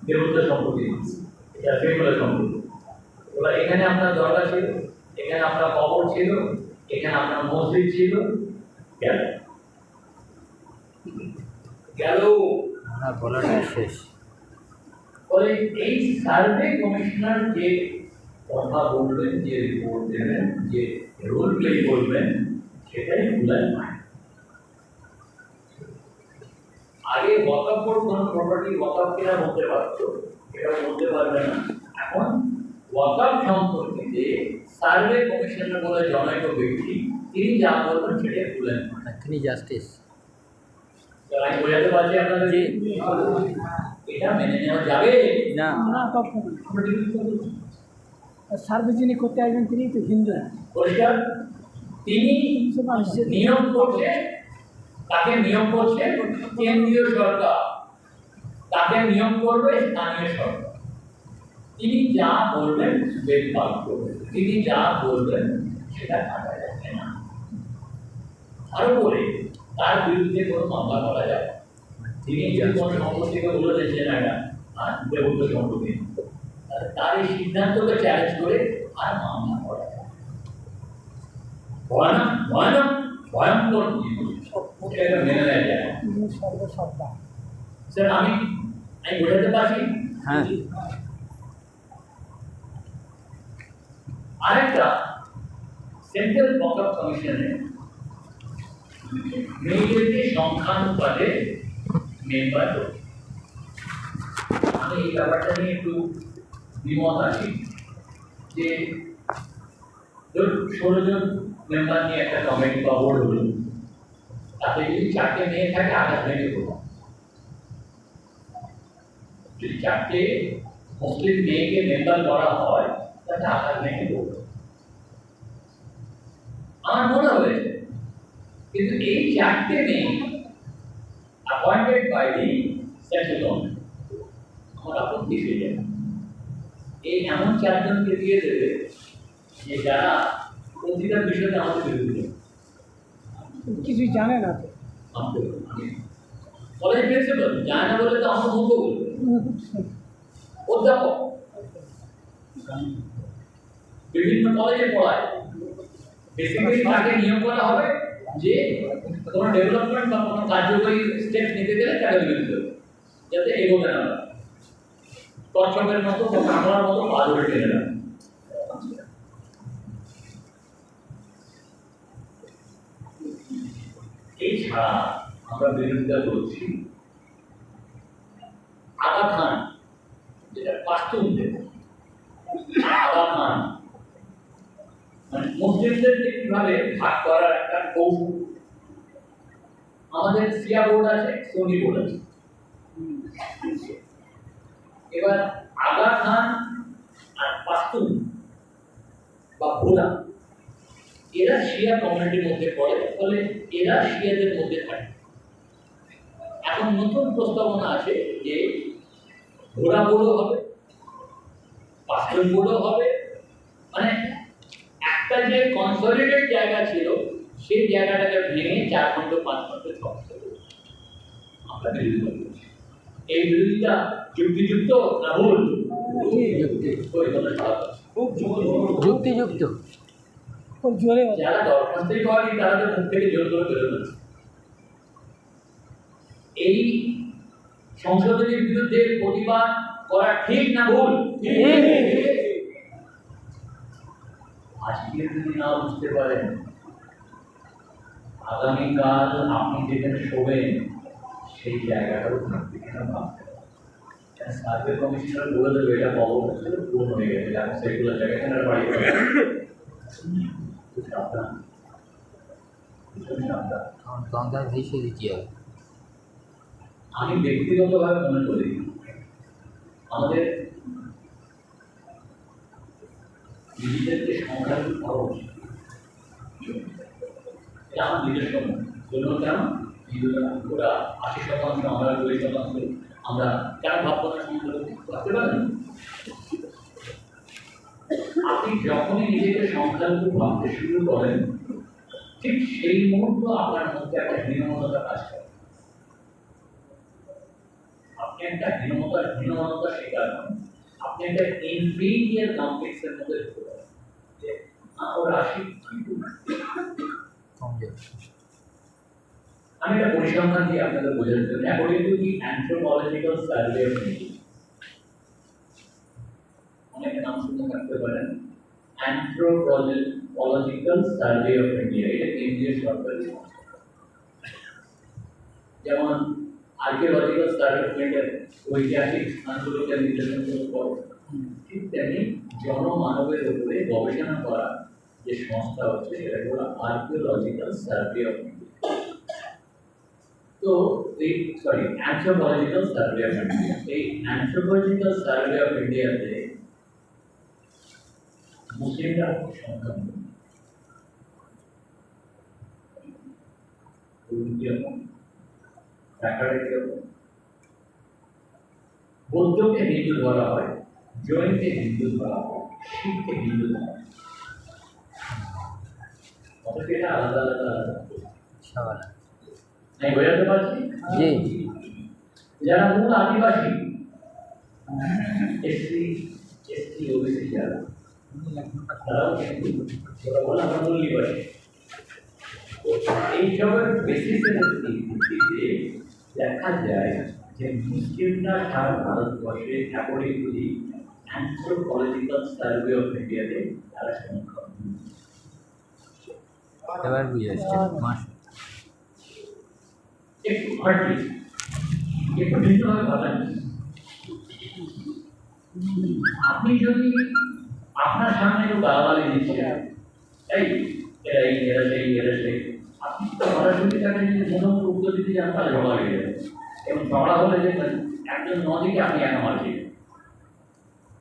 দেবতা সম্পত্তি, এটা সেগুলো সম্পত্তি। এবার এখানে আপনার দরগা ছিল, এখানে আপনার কবর ছিল, এখানে আপনার মসজিদ ছিল, গেল গেল আমার বলাটা শেষ। ফলে এই সার্ভে কমিশনার যে কথা বলবেন, যে রিপোর্ট দেবেন, যে রোল প্লে করবেন, সেটাই ভুলাই নয়। আগে ওয়াকআপ বোর্ড কোনো প্রপার্টি ওয়াকআপ কিনা বলতে পারতো, এটা বলতে পারবে না। এখন ওয়াকআপ সম্পর্কে যে সার্ভে কমিশনার বলে জনৈক ব্যক্তি, তিনি যা বলবেন সেটাই ভুলেন নয়। তিনি জাস্টিস। আমি বোঝাতে পারছি আপনাদের যে এটা মেনে নেওয়া যাবে না না কখনো সার্ভে যিনি করতে আসবেন তিনি তো হিন্দু। পরিষ্কার। তিনি নিয়ম করছে, তাকে নিয়ম করছে কেন্দ্রীয় সরকার, তাকে নিয়ম করবে স্থানীয় সরকার। তিনি যা বলবেন বেদপাল করবেন, তিনি যা বলবেন সেটা কাটা যাবে না। আরো বলে তার বিরুদ্ধে কোনো মামলা করা যায় না। তিনি যদি কোনো সম্পত্তিকে বলে দিয়েছেন একটা দেবত্ব সম্পত্তি, তার এই সিদ্ধান্তকে চ্যালেঞ্জ করে আর মামলা করা যায় না। ভয়ানক ভয়ানক ভয়ঙ্কর এটা মেনে নেওয়া যায় না। তিনি সর্বসত্তা। স্যার আমি বোঝাতে পারছি। হ্যাঁ আরেকটা সেন্ট্রাল ওয়াকআপ কমিশনে মেয়েদেরকে সংখ্যানুপাতে মেম্বার। আমি এই ব্যাপারটা নিয়ে একটু দ্বিমত আছি যে 16 জন মেম্বার নিয়ে একটা কমিটি বা বোর্ড হলো, তাতে যদি 4টে মেয়ে থাকে আঘাত ভেঙে পড়বে। যদি 4টে মুসলিম মেয়েকে মেম্বার করা হয় তাতে আঘাত ভেঙে পড়বে আমার মনে হয়েছে। কিন্তু এই 4টে মেয়ে appointed by the central government, আমার আপত্তি হয়ে যাবে। এই এমন 4 জনকে দিয়ে দেবে যে যারা প্রতিটা বিষয়ে আমাদের বিরুদ্ধে কিছুই জানে না তো। কলেজ প্রিন্সিপাল জানে না বলে তো আমার মুখ বলবে, অধ্যাপক বিভিন্ন কলেজে পড়ায়, বেসিক্যালি তাকে নিয়োগ করা হবে যে কোনো ডেভেলপমেন্ট বা কোনো কার্যকরী স্টেপ নিতে গেলে তাকে বিরুদ্ধে যাতে এগোবে না, কচ্ছপের মতো বা কামড়ার মতো পা ধরে টেনে না। এই ছাড়া আমরা বিরোধিতা করছি আগা খান, যেটা পাস্তুনদের আগা খান, মানে মুসলিমদেরকে কিভাবে ভাগ করার একটা কৌশল। আমাদের শিয়া বোর্ড আছে, সুন্নি বোর্ড আছে। এবার আগা খান আর পাস্তুন বা ভোলা এরা শিয়া কমিউনিটির মধ্যে পড়ে, ফলে এরা শিয়াদের মধ্যে থাকে। এখন নতুন প্রস্তাবনা আছে যে ঘোড়া বোর্ডও হবে, পাস্তুন বোর্ডও হবে, মানে একটা যে কনসলিডেটেড জায়গা ছিল সেই জায়গাটাকে ভেঙে 4 খণ্ড 5 খণ্ড 6 খণ্ড আমরা বিরোধিতা করছি। এই বিরোধিতা যুক্তিযুক্ত না ভুল? যুক্তিযুক্ত। খুব জোরে যারা দরখাস্তই করেনি তাদের মুখ থেকে জোর করে বেরোনো। এই সংশোধনীর বিরুদ্ধে প্রতিবাদ করা ঠিক না ভুল? আজকে যদি না বুঝতে পারেন, আগামীকাল আপনি যেখানে শোবেন সেই জায়গাটাও থাকবে কিনা ভাবতে হবে। সার্ভে কমিশনার বলে দেবে এটা কবর পূর্ণ হয়ে গেছে, এখন সেগুলো জায়গায় বাড়ি সাবধান, সাবধান। গঙ্গায় ভেসে দিতে হবে। আমি ব্যক্তিগতভাবে মনে করি আমাদের নিজেদেরকে সংখ্যালঘু হওয়া উচিত। এটা আমার নিজস্ব মত। জন্য কেন ওরা 80%, আমরা 20%, আমরা কেন ভাববো না ভাবতে পারেন? আপনি যখনই নিজেকে সংখ্যালঘু ভাবতে শুরু করেন, ঠিক সেই মুহূর্ত আপনার মধ্যে একটা হীনমনতা কাজ করে। আপনি একটা হীনমনতা শিকার হন, আপনি একটা ইনফিরিয়ার কমপ্লেক্সের মধ্যে ঢুকে পড়েন যে ওরা আমি একটা পরিসংখ্যান দিয়ে আপনাদের বোঝাতে চাই। According to the anthropological survey of India, অনেকে নাম শুনে থাকতে পারেন, অ্যানথ্রোপোলজিক্যাল সার্ভে অফ ইন্ডিয়া, এটা কেন্দ্রীয় সরকারি সংস্থা। যেমন আর্কিওলজিক্যাল সার্ভে অফ ইন্ডিয়া ঐতিহাসিক স্থানগুলোকে নির্দেশন করে, ঠিক তেমনি জনমানবের উপরে গবেষণা করা যে সংস্থা হচ্ছে সেটা হলো আর্কিওলজিক্যাল সার্ভে অফ ইন্ডিয়া। তো এই অ্যানথ্রোপোলজিক্যাল সার্ভে অফ ইন্ডিয়া, এই অ্যানথ্রোপোলজিক্যাল সার্ভে অফ ইন্ডিয়াতে মুসলিমরা সংখ্যা বৌদ্ধকে হিন্দু ধরা হয়, জৈনকে হিন্দু ধরা হয়, শিখকে হিন্দু ধরা হয়, অথচ এটা আলাদা আলাদা সবাই আমি বোঝাতে পারছি? জি যারা মূল আদিবাসী, এসসি ওবিসি যারা, তারাও কিন্তু ওরা বলে আমরা মূল নিবাসী। এইসবের বেসিসের ভিত্তিতে দেখা যায় যে মুসলিমরা সারা ভারতবর্ষে according to the anthropological survey of ইন্ডিয়াতে তারা সংখ্যা এবার বুঝে আসছে মাস একটু ঘাটতি, একটু ভিন্নভাবে ভাবেন। আপনি যদি আপনার সামনে একটু গালাগালি দিচ্ছেন, এই এরা সেই, আপনি তো সরাসরি তাকে যদি মনোমত উত্তর দিতে যান তাহলে ঝগড়া লেগে যাবে, এবং ঝগড়া হলে যে একজন নদীকে আপনি একা মারছেন,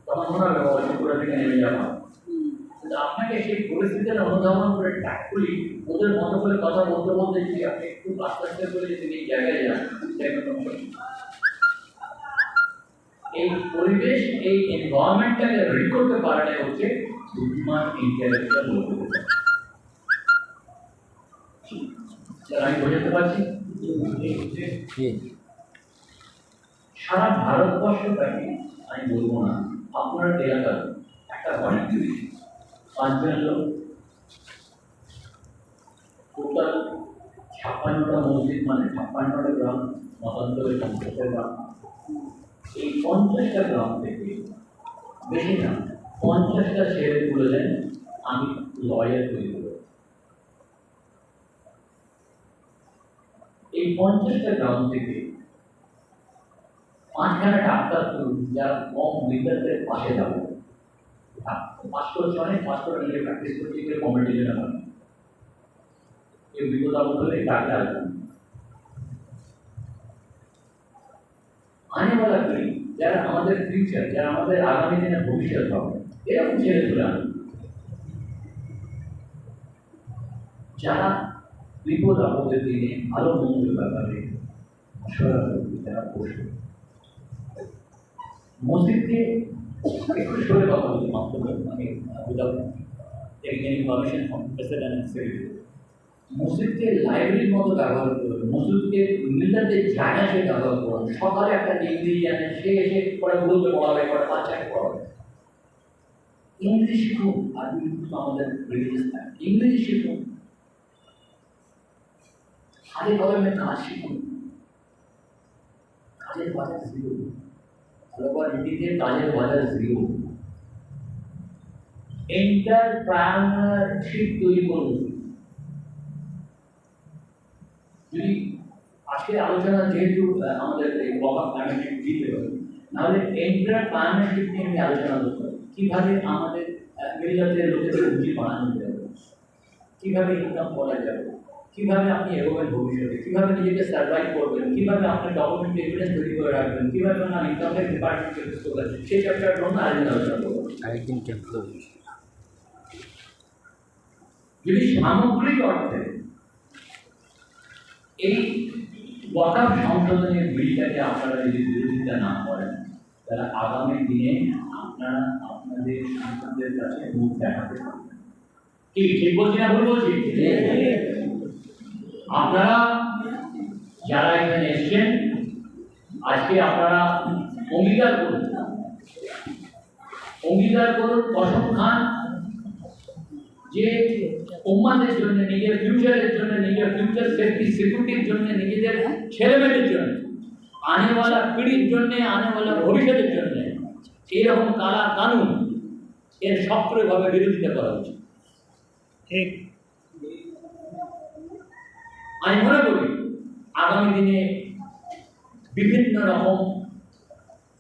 তখন মনে হবে অযোগ্যতা থেকে নেমে যাওয়া। কিন্তু আপনাকে সেই পরিস্থিতিটা অনুধাবন করে ট্যাক্টফুলি ওদের মতো করে কথা বলতে বলতে যদি আপনি একটু আস্তে আস্তে করে যদি এই জায়গায় যান, এই পরিবেশ, এই এনভায়রনমেন্টটাকে রিড করতে পারাটাই হচ্ছে বুদ্ধিমান ইন্টেলেকচুয়াল লোকেদের। আমি বোঝাতে পারছি? সারা ভারতবর্ষটাকে আমি বলবো না, আপনার এলাকার একটা বাড়ি 5 জন লোক, টোটাল 56টা মসজিদ, মানে 56টা গ্রাম, মতান্তরে 50টা গ্রাম। এই 50টা গ্রাম থেকে বেশি না 50টা ছেলে বললেন আমি লয়ার তৈরি করব। এই 50টা গ্রাম থেকে 5খানা ডাক্তার যারা কম বিদ্যার্থীদের পাশে যাবো, 500 জনে 500টা মিলে প্র্যাকটিস করতে গিয়ে কম্পিটিশনে হয়, এই বিপদ আপদ হলে ডাক্তার আনে বলা করি, যারা আমাদের ফিউচার, যারা আমাদের আগামী দিনের ভবিষ্যৎ হবে, এরকম ছেলে তুলে আনে যারা বিপদ আপদের দিনে ভালো মন্দের ব্যাপারে যারা বসে মসজিদকে একটু সরে কথা বলছি মাত্র, আমি without taking any permission from president and secretary, মসজিদকে লাইব্রেরির মতো ব্যবহার করুন, মসজিদকে মিল্লাতের জায়গা সে ব্যবহার করুন। সকালে একটা ডিগ্রি জানে, সে এসে পরে বলতে পড়াবে, পরে বাচ্চাকে পড়াবে। ইংরেজি শিখুন, আর কিন্তু আমাদের রিলিজিয়াস থাকে, ইংরেজি শিখুন, হাতে কলমে কাজ শিখুন, কাজের বাজার জিরো, হিন্দিতে কাজের বাজার জিরো। এন্টারপ্রেনারশিপ তৈরি করুন। যদি আজকে আলোচনা যেহেতু আমাদের দিতে হবে, নাহলে এন্টারপ্রেনারশিপ নিয়ে আমি আলোচনা করতে হবে, কীভাবে আমাদের মিল্লাতের লোকেদের রুচি বাড়ানো যাবে, কীভাবে ইনকাম করা যাবে, কীভাবে আপনি এগোবেন ভবিষ্যতে, কীভাবে নিজেকে সার্ভাইভ করবেন, কীভাবে আপনার ডকুমেন্ট এভিডেন্স তৈরি করে রাখবেন, কীভাবে আপনার ইনকামের ডিপার্টমেন্টকে ফেস করবেন, সেই চ্যাপ্টারটা আমরা আরেকদিন আলোচনা করবো। যদি সামগ্রিক অর্থে এই ওয়াকফ সংশোধনের বিলটাকে আপনারা যদি বিরোধিতা না করেন তাহলে আগামী দিনে আপনারা আপনাদের সন্তানদের কাছে মুখ দেখাতে পারবেন। কি ঠিক বলছি না ভুল বলছি? আপনারা যারা এখানে এসেছেন আজকে আপনারা অঙ্গীকার করুন কসম খান যে উম্মাদের জন্য, নিজের ফিউচারের জন্য, নিজের ফিউচার সেফটি সিকিউরিটির জন্য, নিজেদের ছেলেমেয়েদের জন্য, আনেওয়ালা পিঢ়ির জন্য, আনেওয়ালা ভবিষ্যতের জন্য এইরকম কালা কানুন এর সক্রিয়ভাবে বিরোধিতা করা উচিত। ঠিক। আমি মনে করি আগামী দিনে বিভিন্ন রকম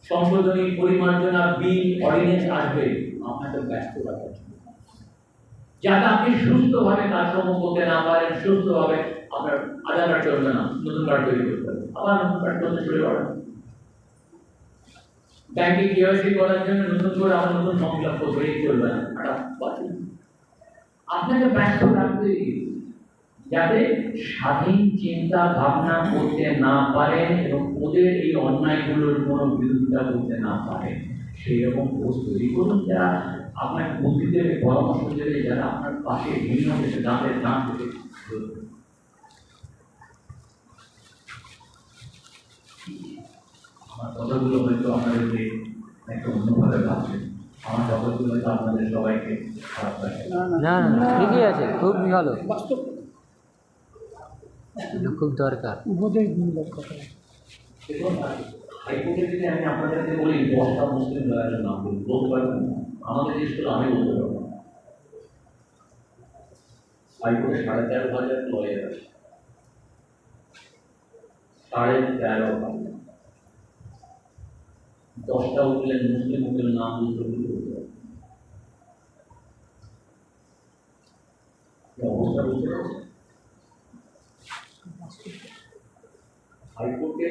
সংশোধনী, পরিমার্জনা, বিল, অর্ডিন্যান্স আসবে আপনাদের ব্যস্ত রাখার জন্য, যাতে আপনি সুস্থভাবে কাজকর্ম করতে না পারেন, সুস্থভাবে আপনার আধার কার্ড চলবে না, নতুন কার্ড তৈরি করতে হবে, আবার নতুন কার্ড চলতে শুরু করেন। ব্যাংকে কেওয়াইসি করার জন্য নতুন করে আবার নতুন ফর্ম ফিল আপ করতে চলবে না, আপনাকে ব্যস্ত রাখতে যাতে স্বাধীন চিন্তা ভাবনা করতে না পারেন এবং ওদের এই অন্যায়গুলোর কোনো বিরোধিতা করতে না পারেন সেই রকম পোস্ট তৈরি করুন, যারা আপনার বুদ্ধি দেবে, পরামর্শ দেবে, যারা আপনার পাশে ভিন্ন হয়েছে দাঁতের দাঁত থেকে। আমার কথাগুলো হয়তো আপনাদেরকে একটু অন্যভাবে ভাবছেন, আমার কথাগুলো হয়তো আপনাদের সবাইকে খারাপ লাগে না না ঠিকই আছে, খুব ভালো, বাস্তব এটা খুব দরকার। বোধের মূলক কথা। হাইকোর্টে যদি আমি আপনাদেরকে বলি 10টা মুসলিম লয়ারের নাম বলি, বলতে পারবেন না? আমাদের দেশগুলো আমি বলতে পারবো না। হাইকোর্টে 13,500 লয়ার আছে, 13,500। 10টা উকিলের মুসলিম উকিলের নাম বলতে বলতে পারবো। অবস্থা বুঝতে পারছি। হাইকোর্টে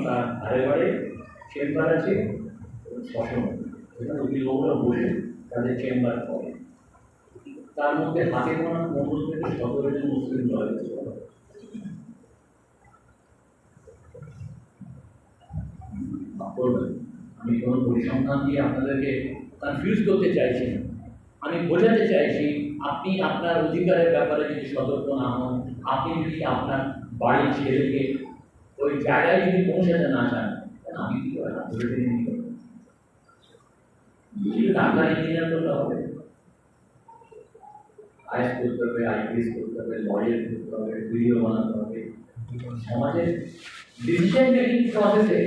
তার ধারে বাড়ে চেম্বার আছে, শ্মশান, সেখানে উকিলবাবুরা বসে তাদের চেম্বার করে। তার মধ্যে হাতে গোনা 15 থেকে 17 জন মুসলিম লয়ার করবেন। আমি কোনো পরিসংখ্যান দিয়ে আপনাদেরকে কনফিউজ করতে চাইছি না, আমি বোঝাতে চাইছি আপনি আপনার অধিকারের ব্যাপারে যদি সতর্ক না হন, আপনি যদি আপনার বাড়ির ছেলেকে ওই জায়গায় যদি পৌঁছাতে না চান, আমি কি হয় না ধরে টেনে নিয়ে যাবো। ডাক্তার ইঞ্জিনিয়ার করতে হবে, আইএস করতে হবে, আইপিএস করতে হবে, লয়ার করতে হবে, ভিডিও বানাতে হবে, সমাজের ডিসিশন মেকিং প্রসেসে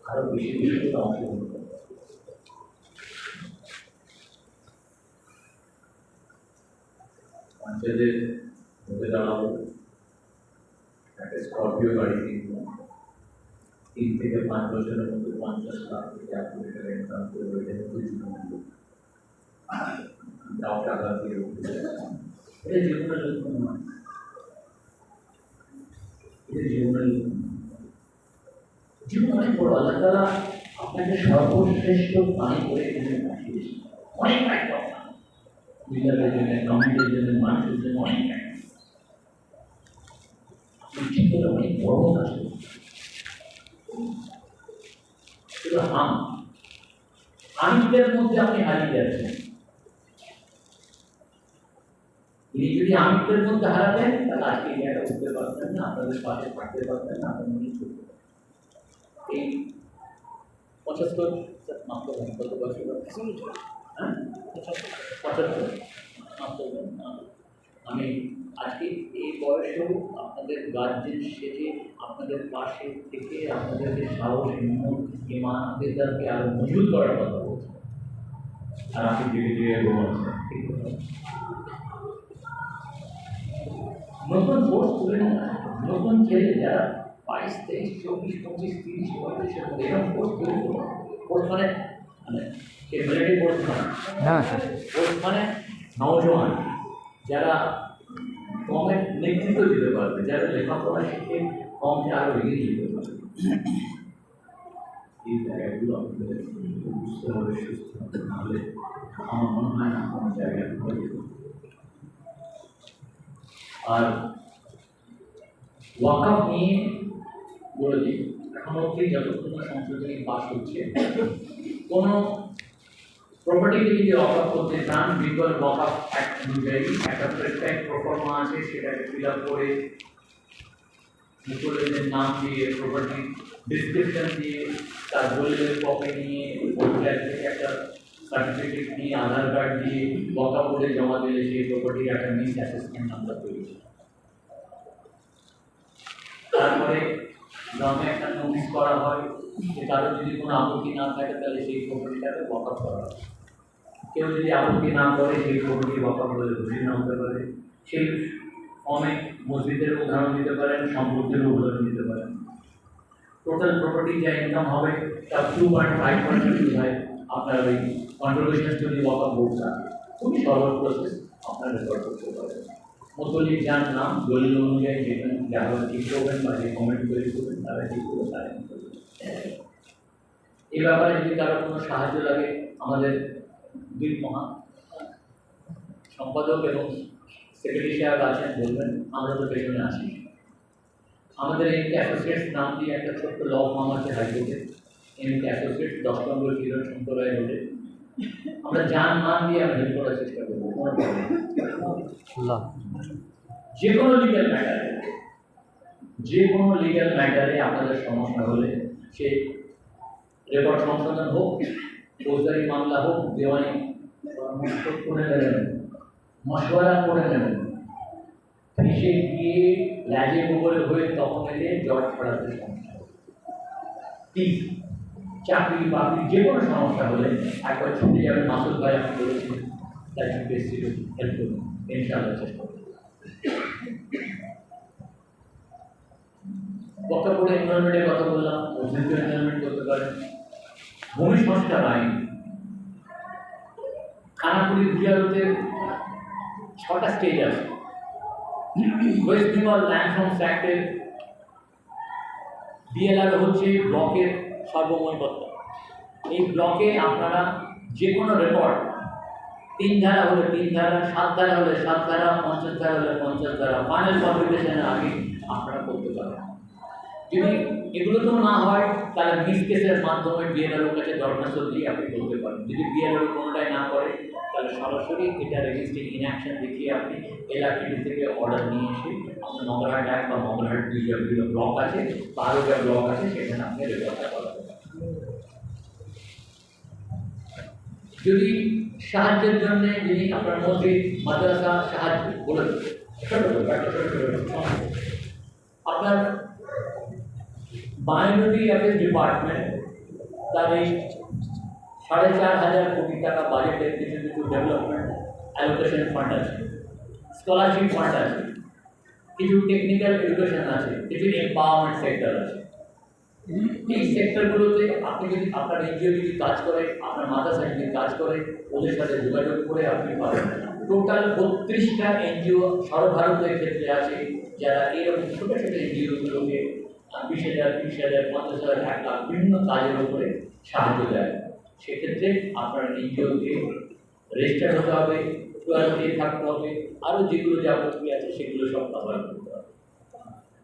আরো বেশি বেশি করে অংশগ্রহণ করতে হবে। পঞ্চায়েতের মধ্যে দাঁড়াবো, একটা স্করপিও গাড়ি কিনবো, 3 থেকে 5 বছরের মধ্যে 50 লাখ থেকে 1 কোটি টাকা ইনকাম করবো, এটা হচ্ছে জীবন। দাও টাকা দিয়ে এটা জীবনের লক্ষ্য নয়, এটা জীবনের লক্ষ্য। জীবন অনেক বড়, আল্লাহ তাআলা আপনাকে সর্বশ্রেষ্ঠ প্রাণী করে এখানে পাঠিয়েছে, অনেক দায়িত্ব বিদ্যালয়ের জন্য, কমিটির জন্য, মানুষের জন্য অনেক দায়িত্ব। ঠিক করে অনেক বড় কাজ করছে। আমিদের মধ্যে আপনি হারিয়ে যাচ্ছেন। তিনি যদি আমিদের মধ্যে হারাতেন তাহলে আজকে এই জায়গাটা উঠতে পারতেন না, আপনাদের পাশে থাকতে পারতেন না, আপনার মনে চলতে পারতেন। এই 75 মাত্র কত বছর, হ্যাঁ 75 মাত্র। আমি আজকে এই বয়সেও আপনাদের গার্জেন সেজে আপনাদের পাশে থেকে আপনাদেরকে সাহস, হিম্মত, ইমান, আকিদাকে আরো মজবুত করার কথা বলছি। আর আপনি ধীরে ধীরে বলছেন নতুন কোর্স তুলে না, নতুন ছেলে যারা 22, 23, 24, 25, 30, 35 এরকম কোর্স তৈরি করুন। কোর্স মানে মিলিটারি কোর্স নয়, কোর্স মানে নওজোয়ান যারা কমের নেতৃত্ব দিতে পারবে, যারা লেখাপড়া শিখে কমকে আরো এগিয়ে দিতে পারবে। এই জায়গাগুলো আপনাদের বুঝতে হবে, সুস্থ হবে, নাহলে আমার মনে হয় না কোনো জায়গায় হবে। আর ওয়াকআপ নিয়ে বলেছি এখন অবধি যতক্ষণ না সংশোধনী পাস হচ্ছে কোনো প্রপার্টিকে যদি ওয়াকআপ করতে চান বিকল ওয়াকআপ অ্যাক্ট অনুযায়ী একটা প্রেসক্রাইব প্রফর্মা আছে সেটাকে ফিল আপ করে মুকুলের নাম দিয়ে প্রপার্টি ডিসক্রিপশন দিয়ে তার দলিলের কপি নিয়ে পঞ্চায়েত থেকে একটা সার্টিফিকেট নিয়ে আধার কার্ড দিয়ে ওয়াকআপ করে জমা দিলে সেই প্রপার্টির একটা মিস অ্যাসেসমেন্ট নাম্বার তৈরি হয়। তারপরে গ্রামে একটা নোটিশ করা হয় যে কারোর যদি কোনো আপত্তি না থাকে তাহলে সেই প্রপার্টিটাকে ওয়াকআপ করা হয়। কেউ যদি আপত্তি না করে সেই প্রপার্টি ওয়াকআপ বলে ঘোষণা হতে পারে। সেই ফর্মে মসজিদের উদাহরণ দিতে পারেন, সম্পত্তির উদাহরণ দিতে পারেন। টোটাল প্রপার্টি যা ইনকাম হবে তার 2.5% হয় আপনার ওই কন্ট্রিবিউশন যদি ওয়াকআপ বোর্ড থাকে। খুবই সরল প্রসেস, আপনার রেকর্ড করতে পারেন। মুতল্লির যার নাম দলিল অনুযায়ী যেখানে যারা ঠিক করবেন বা যে কমেন্ট তৈরি করবেন তারা ঠিক করে তারা এই ব্যাপারে যদি কারো কোনো সাহায্য লাগে আমাদের দুই মহা সম্পাদক এবং সেক্রেটারি সাহেব আছেন, বলবেন, আমরা তো পেছনে আছি। আমাদের এমকে অ্যাসোসিয়েটস নাম দিয়ে একটা ছোট্ট ল ফার্ম আছে হাইকোর্টে, এমকে অ্যাসোসিয়েট 10 নম্বর কিরণ শঙ্করায় রোডে। আমরা যান মান দিয়ে আমরা হেল্প করার চেষ্টা করবো। কোনো যে কোনো লিগ্যাল ম্যাটারে আপনাদের সমস্যা হলে সে রেকর্ড সংশোধন হোক, ফৌজদারি মামলা হোক, দেওয়ানি পরামর্শ করে নেবেন, মশওয়ারা করে নেবেন, ফিসে গিয়ে ল্যাজে গোবরে হয়ে তখন এলে জট ছড়াতে সমস্যা হবে। প্লিজ চাকরি বাকরি যে কোনো সমস্যা হলে একবার ছুটে যাবেন। মাসুদ ভাই আপনি বলেছিলেন তাই ছুটে এসেছি, হেল্প করুন, ইনশাআল্লাহ চেষ্টা করুন। ওয়াকআপ বোর্ডে এনভায়রনমেন্টের কথা বললাম, মসজিদকে এনভায়রনমেন্ট করতে পারেন। ভূমি সংস্কার আইন খানাপুরি ভুলিয়ারতে 6টা স্টেজ আছে। ওয়েস্ট বেঙ্গল ল্যান্ড ফর্মস অ্যাক্টের বিএলআর হচ্ছে ব্লকের সর্বময়বত্তা। এই ব্লকে আপনারা যে কোনো রেকর্ড 3 ধারা হলে 3 ধারা, 7 ধারা হলে 7 ধারা, 50 ধারা হলে 50 ধারা ফাইনাল পাবলিকেশনের আগে আপনারা করতে পারেন। যদি এগুলো তো না হয় তাহলে মিস কেসের মাধ্যমে বিএলআর কাছে দরখাস্ত দিয়ে আপনি বলতে পারেন। যদি বিএলআর কোনোটাই না করে তাহলে সরাসরি এটা রেজিস্ট্রি ইনঅ্যাকশন দেখিয়ে আপনি এলআরটিডি থেকে অর্ডার নিয়ে এসে আপনার মগরাহাট 1 বা মগরাহাট 2 যেগুলো ব্লক আছে, 12টা ব্লক আছে, সেখানে আপনি রেকর্ডটা করাতে পারেন। যদি সাহায্যের জন্য যিনি আপনার মসজিদ মাদ্রাসা সাহায্য বলে আপনার মাইনরিটি অ্যাফেয়ার্স ডিপার্টমেন্ট তার এই 4,500 কোটি টাকা বাজেটের কিছু কিছু ডেভেলপমেন্ট অ্যালোকেশন ফান্ড আছে, স্কলারশিপ ফান্ড আছে, কিছু টেকনিক্যাল এডুকেশন আছে, কিছু এম্পাওয়ারমেন্ট সেক্টর আছে। এই সেক্টরগুলোতে আপনি যদি আপনার এনজিও যদি কাজ করে, আপনার মাদ্রাসা যদি কাজ করে, ওদের সাথে যোগাযোগ করে আপনি পাবেন। টোটাল 32টা এনজিও সর্বভারতের ক্ষেত্রে আছে যারা এরকম ছোটো ছোটো এনজিওগুলোকে 20,000, 30,000, 50,000, 1 লাখ বিভিন্ন কাজের উপরে সাহায্য দেয়। সেক্ষেত্রে আপনার এনজিওকে রেজিস্টার হতে হবে, 12 থাকতে হবে, আরও যেগুলো যাবতীয় আছে সেগুলো সব কভার করতে হবে।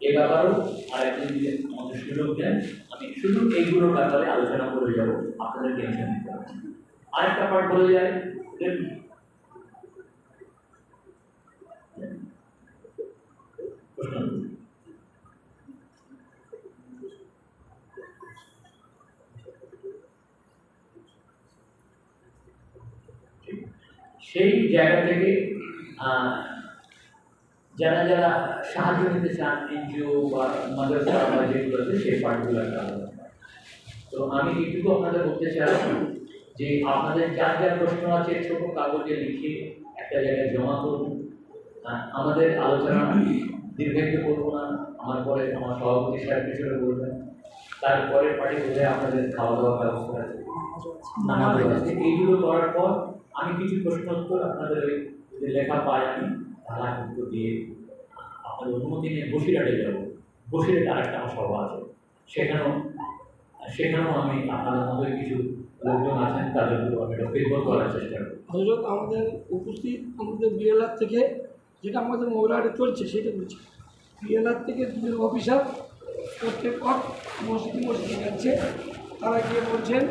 এ ব্যাপারেও আরেকদিন যদি আমাদের সুযোগ দেন আমি শুধু এইগুলোর ব্যাপারে আলোচনা করে যাব, আপনাদের টেনশন নিতে হবে। আরেকটা পার্ট বলে যায় সেই জায়গা থেকে যারা যারা সাহায্য নিতে চান এনজিও বা মাদ্রাসা বা যেগুলো আছে সেই পার্টগুলো তো আমি এইটুকু আপনাদের বলতে চাই যে আপনাদের যার যার প্রশ্ন আছে ছোট কাগজে লিখে একটা জায়গায় জমা করুন। আমাদের আলোচনা দীর্ঘায়িত করবো না, আমার পরে আমার সভাপতি সাহেব হিসেবে বলবেন। তারপরে পার্টি বলে আপনাদের খাওয়া দাওয়ার ব্যবস্থা আছে, এইগুলো করার পর আমি কিছু প্রশ্ন উত্তর আপনাদের ওই যদি লেখা পাই আমি ধারা উত্তর দিয়ে আপনাদের অনুমতি নিয়ে বসিরহাটে যাবো। বসিরহাটে আরেকটা আমার সভা আছে, সেখানেও আমি আপনাদের মধ্যে কিছু লোকজন আছেন তাদের উপর আমি একটা ফেরবত করার চেষ্টা করব। হজরত আমাদের উপস্থিত আমাদের বিএলআর থেকে যেটা আমাদের মোবাইলে চলছে সেটা বলছি পিএলআর থেকে দুজন অফিসার প্রত্যেক মসজিদে যাচ্ছে, তারা গিয়ে বলছেন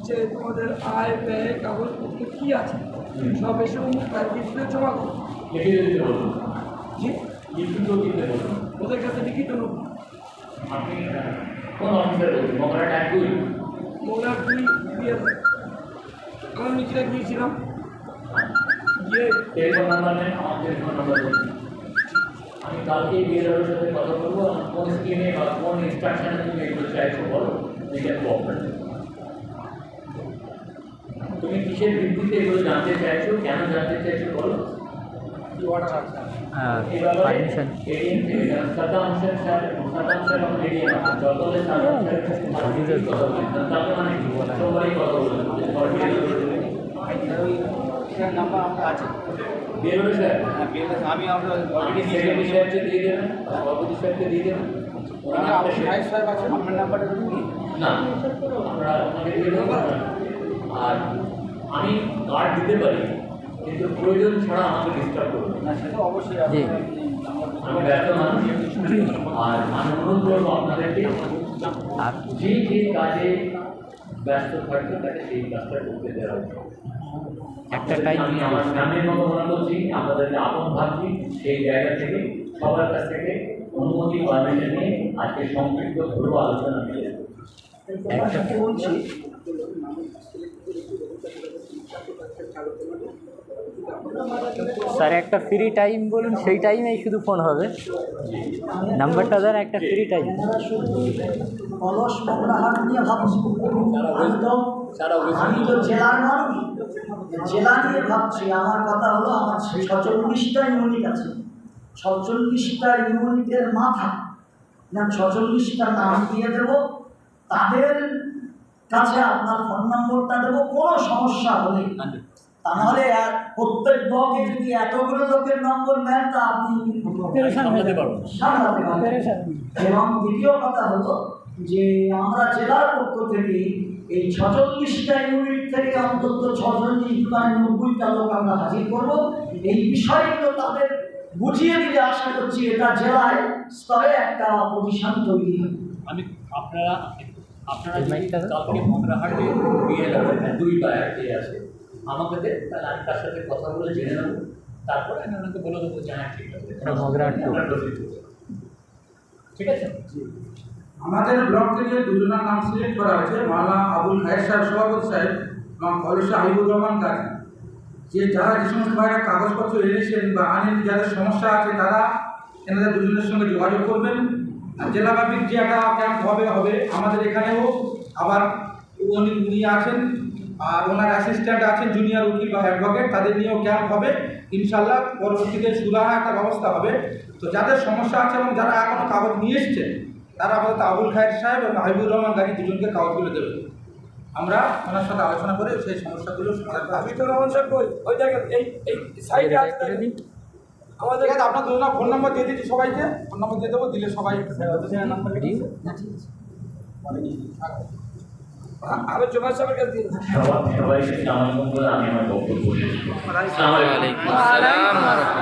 যে তোমাদের আয় ব্যয় কাগজপত্র কী আছে সব এসে লিখিত জমা করো। লিখিত দিতে বলুন, জি, লিখিত দিতে বলুন। ওদের কাছে লিখিত নোট। আপনি কোন অফিসে বলুন? মোকারা ট্যাগ দুই, মোগলার 2 পিএলআর। আমি নিজেরা গিয়েছিলাম, গিয়ে টেলিফোন নাম্বার নেন, আমার টেলিফোন নাম্বার দিন। আমি কালকে বিএলআর সাথে কথা বলবো, কোন স্কিমে বা কোন ইনস্ট্রাকশনে তুমি এগুলো চাইছো বলো, এটা প্রবলেম। তুমি কিসের ভিত্তিতে এগুলো জানতে চাইছো, কেন জানতে চাইছো বলো। এই ব্যাপারে পারমিশন এডিএম থেকে শতাংশের সাথে এবং এডিএম যত হলে শতাংশের কথা বলি, তাতে মানে কি সবারই কথা বলবেন। নাম্বার আমরা আছে বিএলআর স্যার, আমি আমরা আপনি সেক্রেটারি সাহেবকে দিয়ে দেবেন, সভাপতি সাহেবকে দিয়ে দেবেন। সাহেব আছে আপনার নাম্বারটা দিন না, আমরা আপনাকে দিয়ে দেবো। আর আমি কার্ড দিতে পারি, কিন্তু প্রয়োজন ছাড়া আমাকে ডিস্টার্ব করবেন না, সেটা অবশ্যই জি। আমি ব্যস্ত মানুষ। আর আমি অনুরোধ করবো আপনাদেরকে আর যে যে কাজে ব্যস্ত থাকবে তাকে সেই কাজটা করতে দেওয়া উচিত। একটা টাইম আমি আমার ফ্যামিলির মতো মনে করছি, আপনাদেরকে আপন ভাবছি, সেই জায়গা থেকে সবার কাছ থেকে অনুমতি পারমিশন নিয়ে আজকে সংক্ষিপ্ত ঘরোয়া আলোচনা মিলে একটা বলছি স্যার একটা ফ্রি টাইম বলুন, সেই টাইমেই শুধু ফোন হবে। নাম্বারটা দেন, একটা ফ্রি টাইম। অলস মগরাহাট নিয়ে ভাবছি, আমি তো জেলার মানুষ, জেলা নিয়ে ভাবছি। আমার কথা হলো, আমার 46টা ইউনিট আছে, 46টা ইউনিটের মাথা না 46টা নাম দিয়ে দেব, তাদের কাছে আপনার ফোন নম্বরটা দেবো। কোনো সমস্যা হলে, তা নাহলে প্রত্যেক ব্লকে যদি এতগুলো লোকের নম্বর নেন তা আপনি সামলাতে পারবেন। এবং দ্বিতীয় কথা হলো যে আমরা জেলার পক্ষ থেকে এই 46টা ইউনিট থেকে অন্তত 90টা লোক আমরা হাজির করব। এই বিষয়গুলো তাদের বুঝিয়ে দিলে আশা করছি এটা জেলায় স্তরে একটা প্রতিষ্ঠান তৈরি হবে। আমি আপনারা কালকে মগরাহাটে বিএলআর দুইটা একটি আছে আমাকে দেন, তাহলে আমি তার সাথে কথা বলে জেনে নেবো, তারপরে আমি ওনাকে বলে দেবো যে হ্যাঁ ঠিক আছে, মগরাহাট টু। ঠিক আছে। আমাদের ব্লক থেকে দুজনের নাম সিলেক্ট করা হয়েছে, মাওলানা আবুল খায়ের সাহেব সভাপতি সাহেব এবং কলেজা হাবিবুর রহমান গাজী। যে যারা যে সমস্ত ভাইরা কাগজপত্র এনেছেন বা আনেন, যাদের সমস্যা আছে তারা এনাদের দুজনের সঙ্গে যোগাযোগ করবেন। আর জেলাব্যাপী যে একটা ক্যাম্প হবে আমাদের এখানেও আবার উনি আছেন, আর ওনার অ্যাসিস্ট্যান্ট আছেন জুনিয়র উকিল বা অ্যাডভোকেট, তাদের নিয়েও ক্যাম্প হবে ইনশাল্লাহ। পরবর্তীতে সুরাহা একটা ব্যবস্থা হবে। তো যাদের সমস্যা আছে এবং যারা এখনও কাগজ নিয়ে এসছেন, তারা আপাতত আবুল খায়ের সাহেব এবং হাবিবুর রহমান গাজী দুজনকে কাগজগুলো দেবেন। আমরা ওনার সাথে আলোচনা করে সেই সমস্যাগুলো সমাধান করব। হাবিবুর রহমান সাহেব ওই জায়গায় এই সাইডে করে দিন। আমাদের ঠিক আছে, আপনার দুজনের ফোন নাম্বার দিয়ে দিচ্ছি সবাইকে, ফোন নাম্বার দিয়ে দেবো, দিলে সবাই নাম্বার আরো জোগাড় সাহেবের কাছে দিয়ে সবাইকে আমার মঙ্গল, আমি আমার বক্তব্য শেষ করছি। আসসালামু আলাইকুম।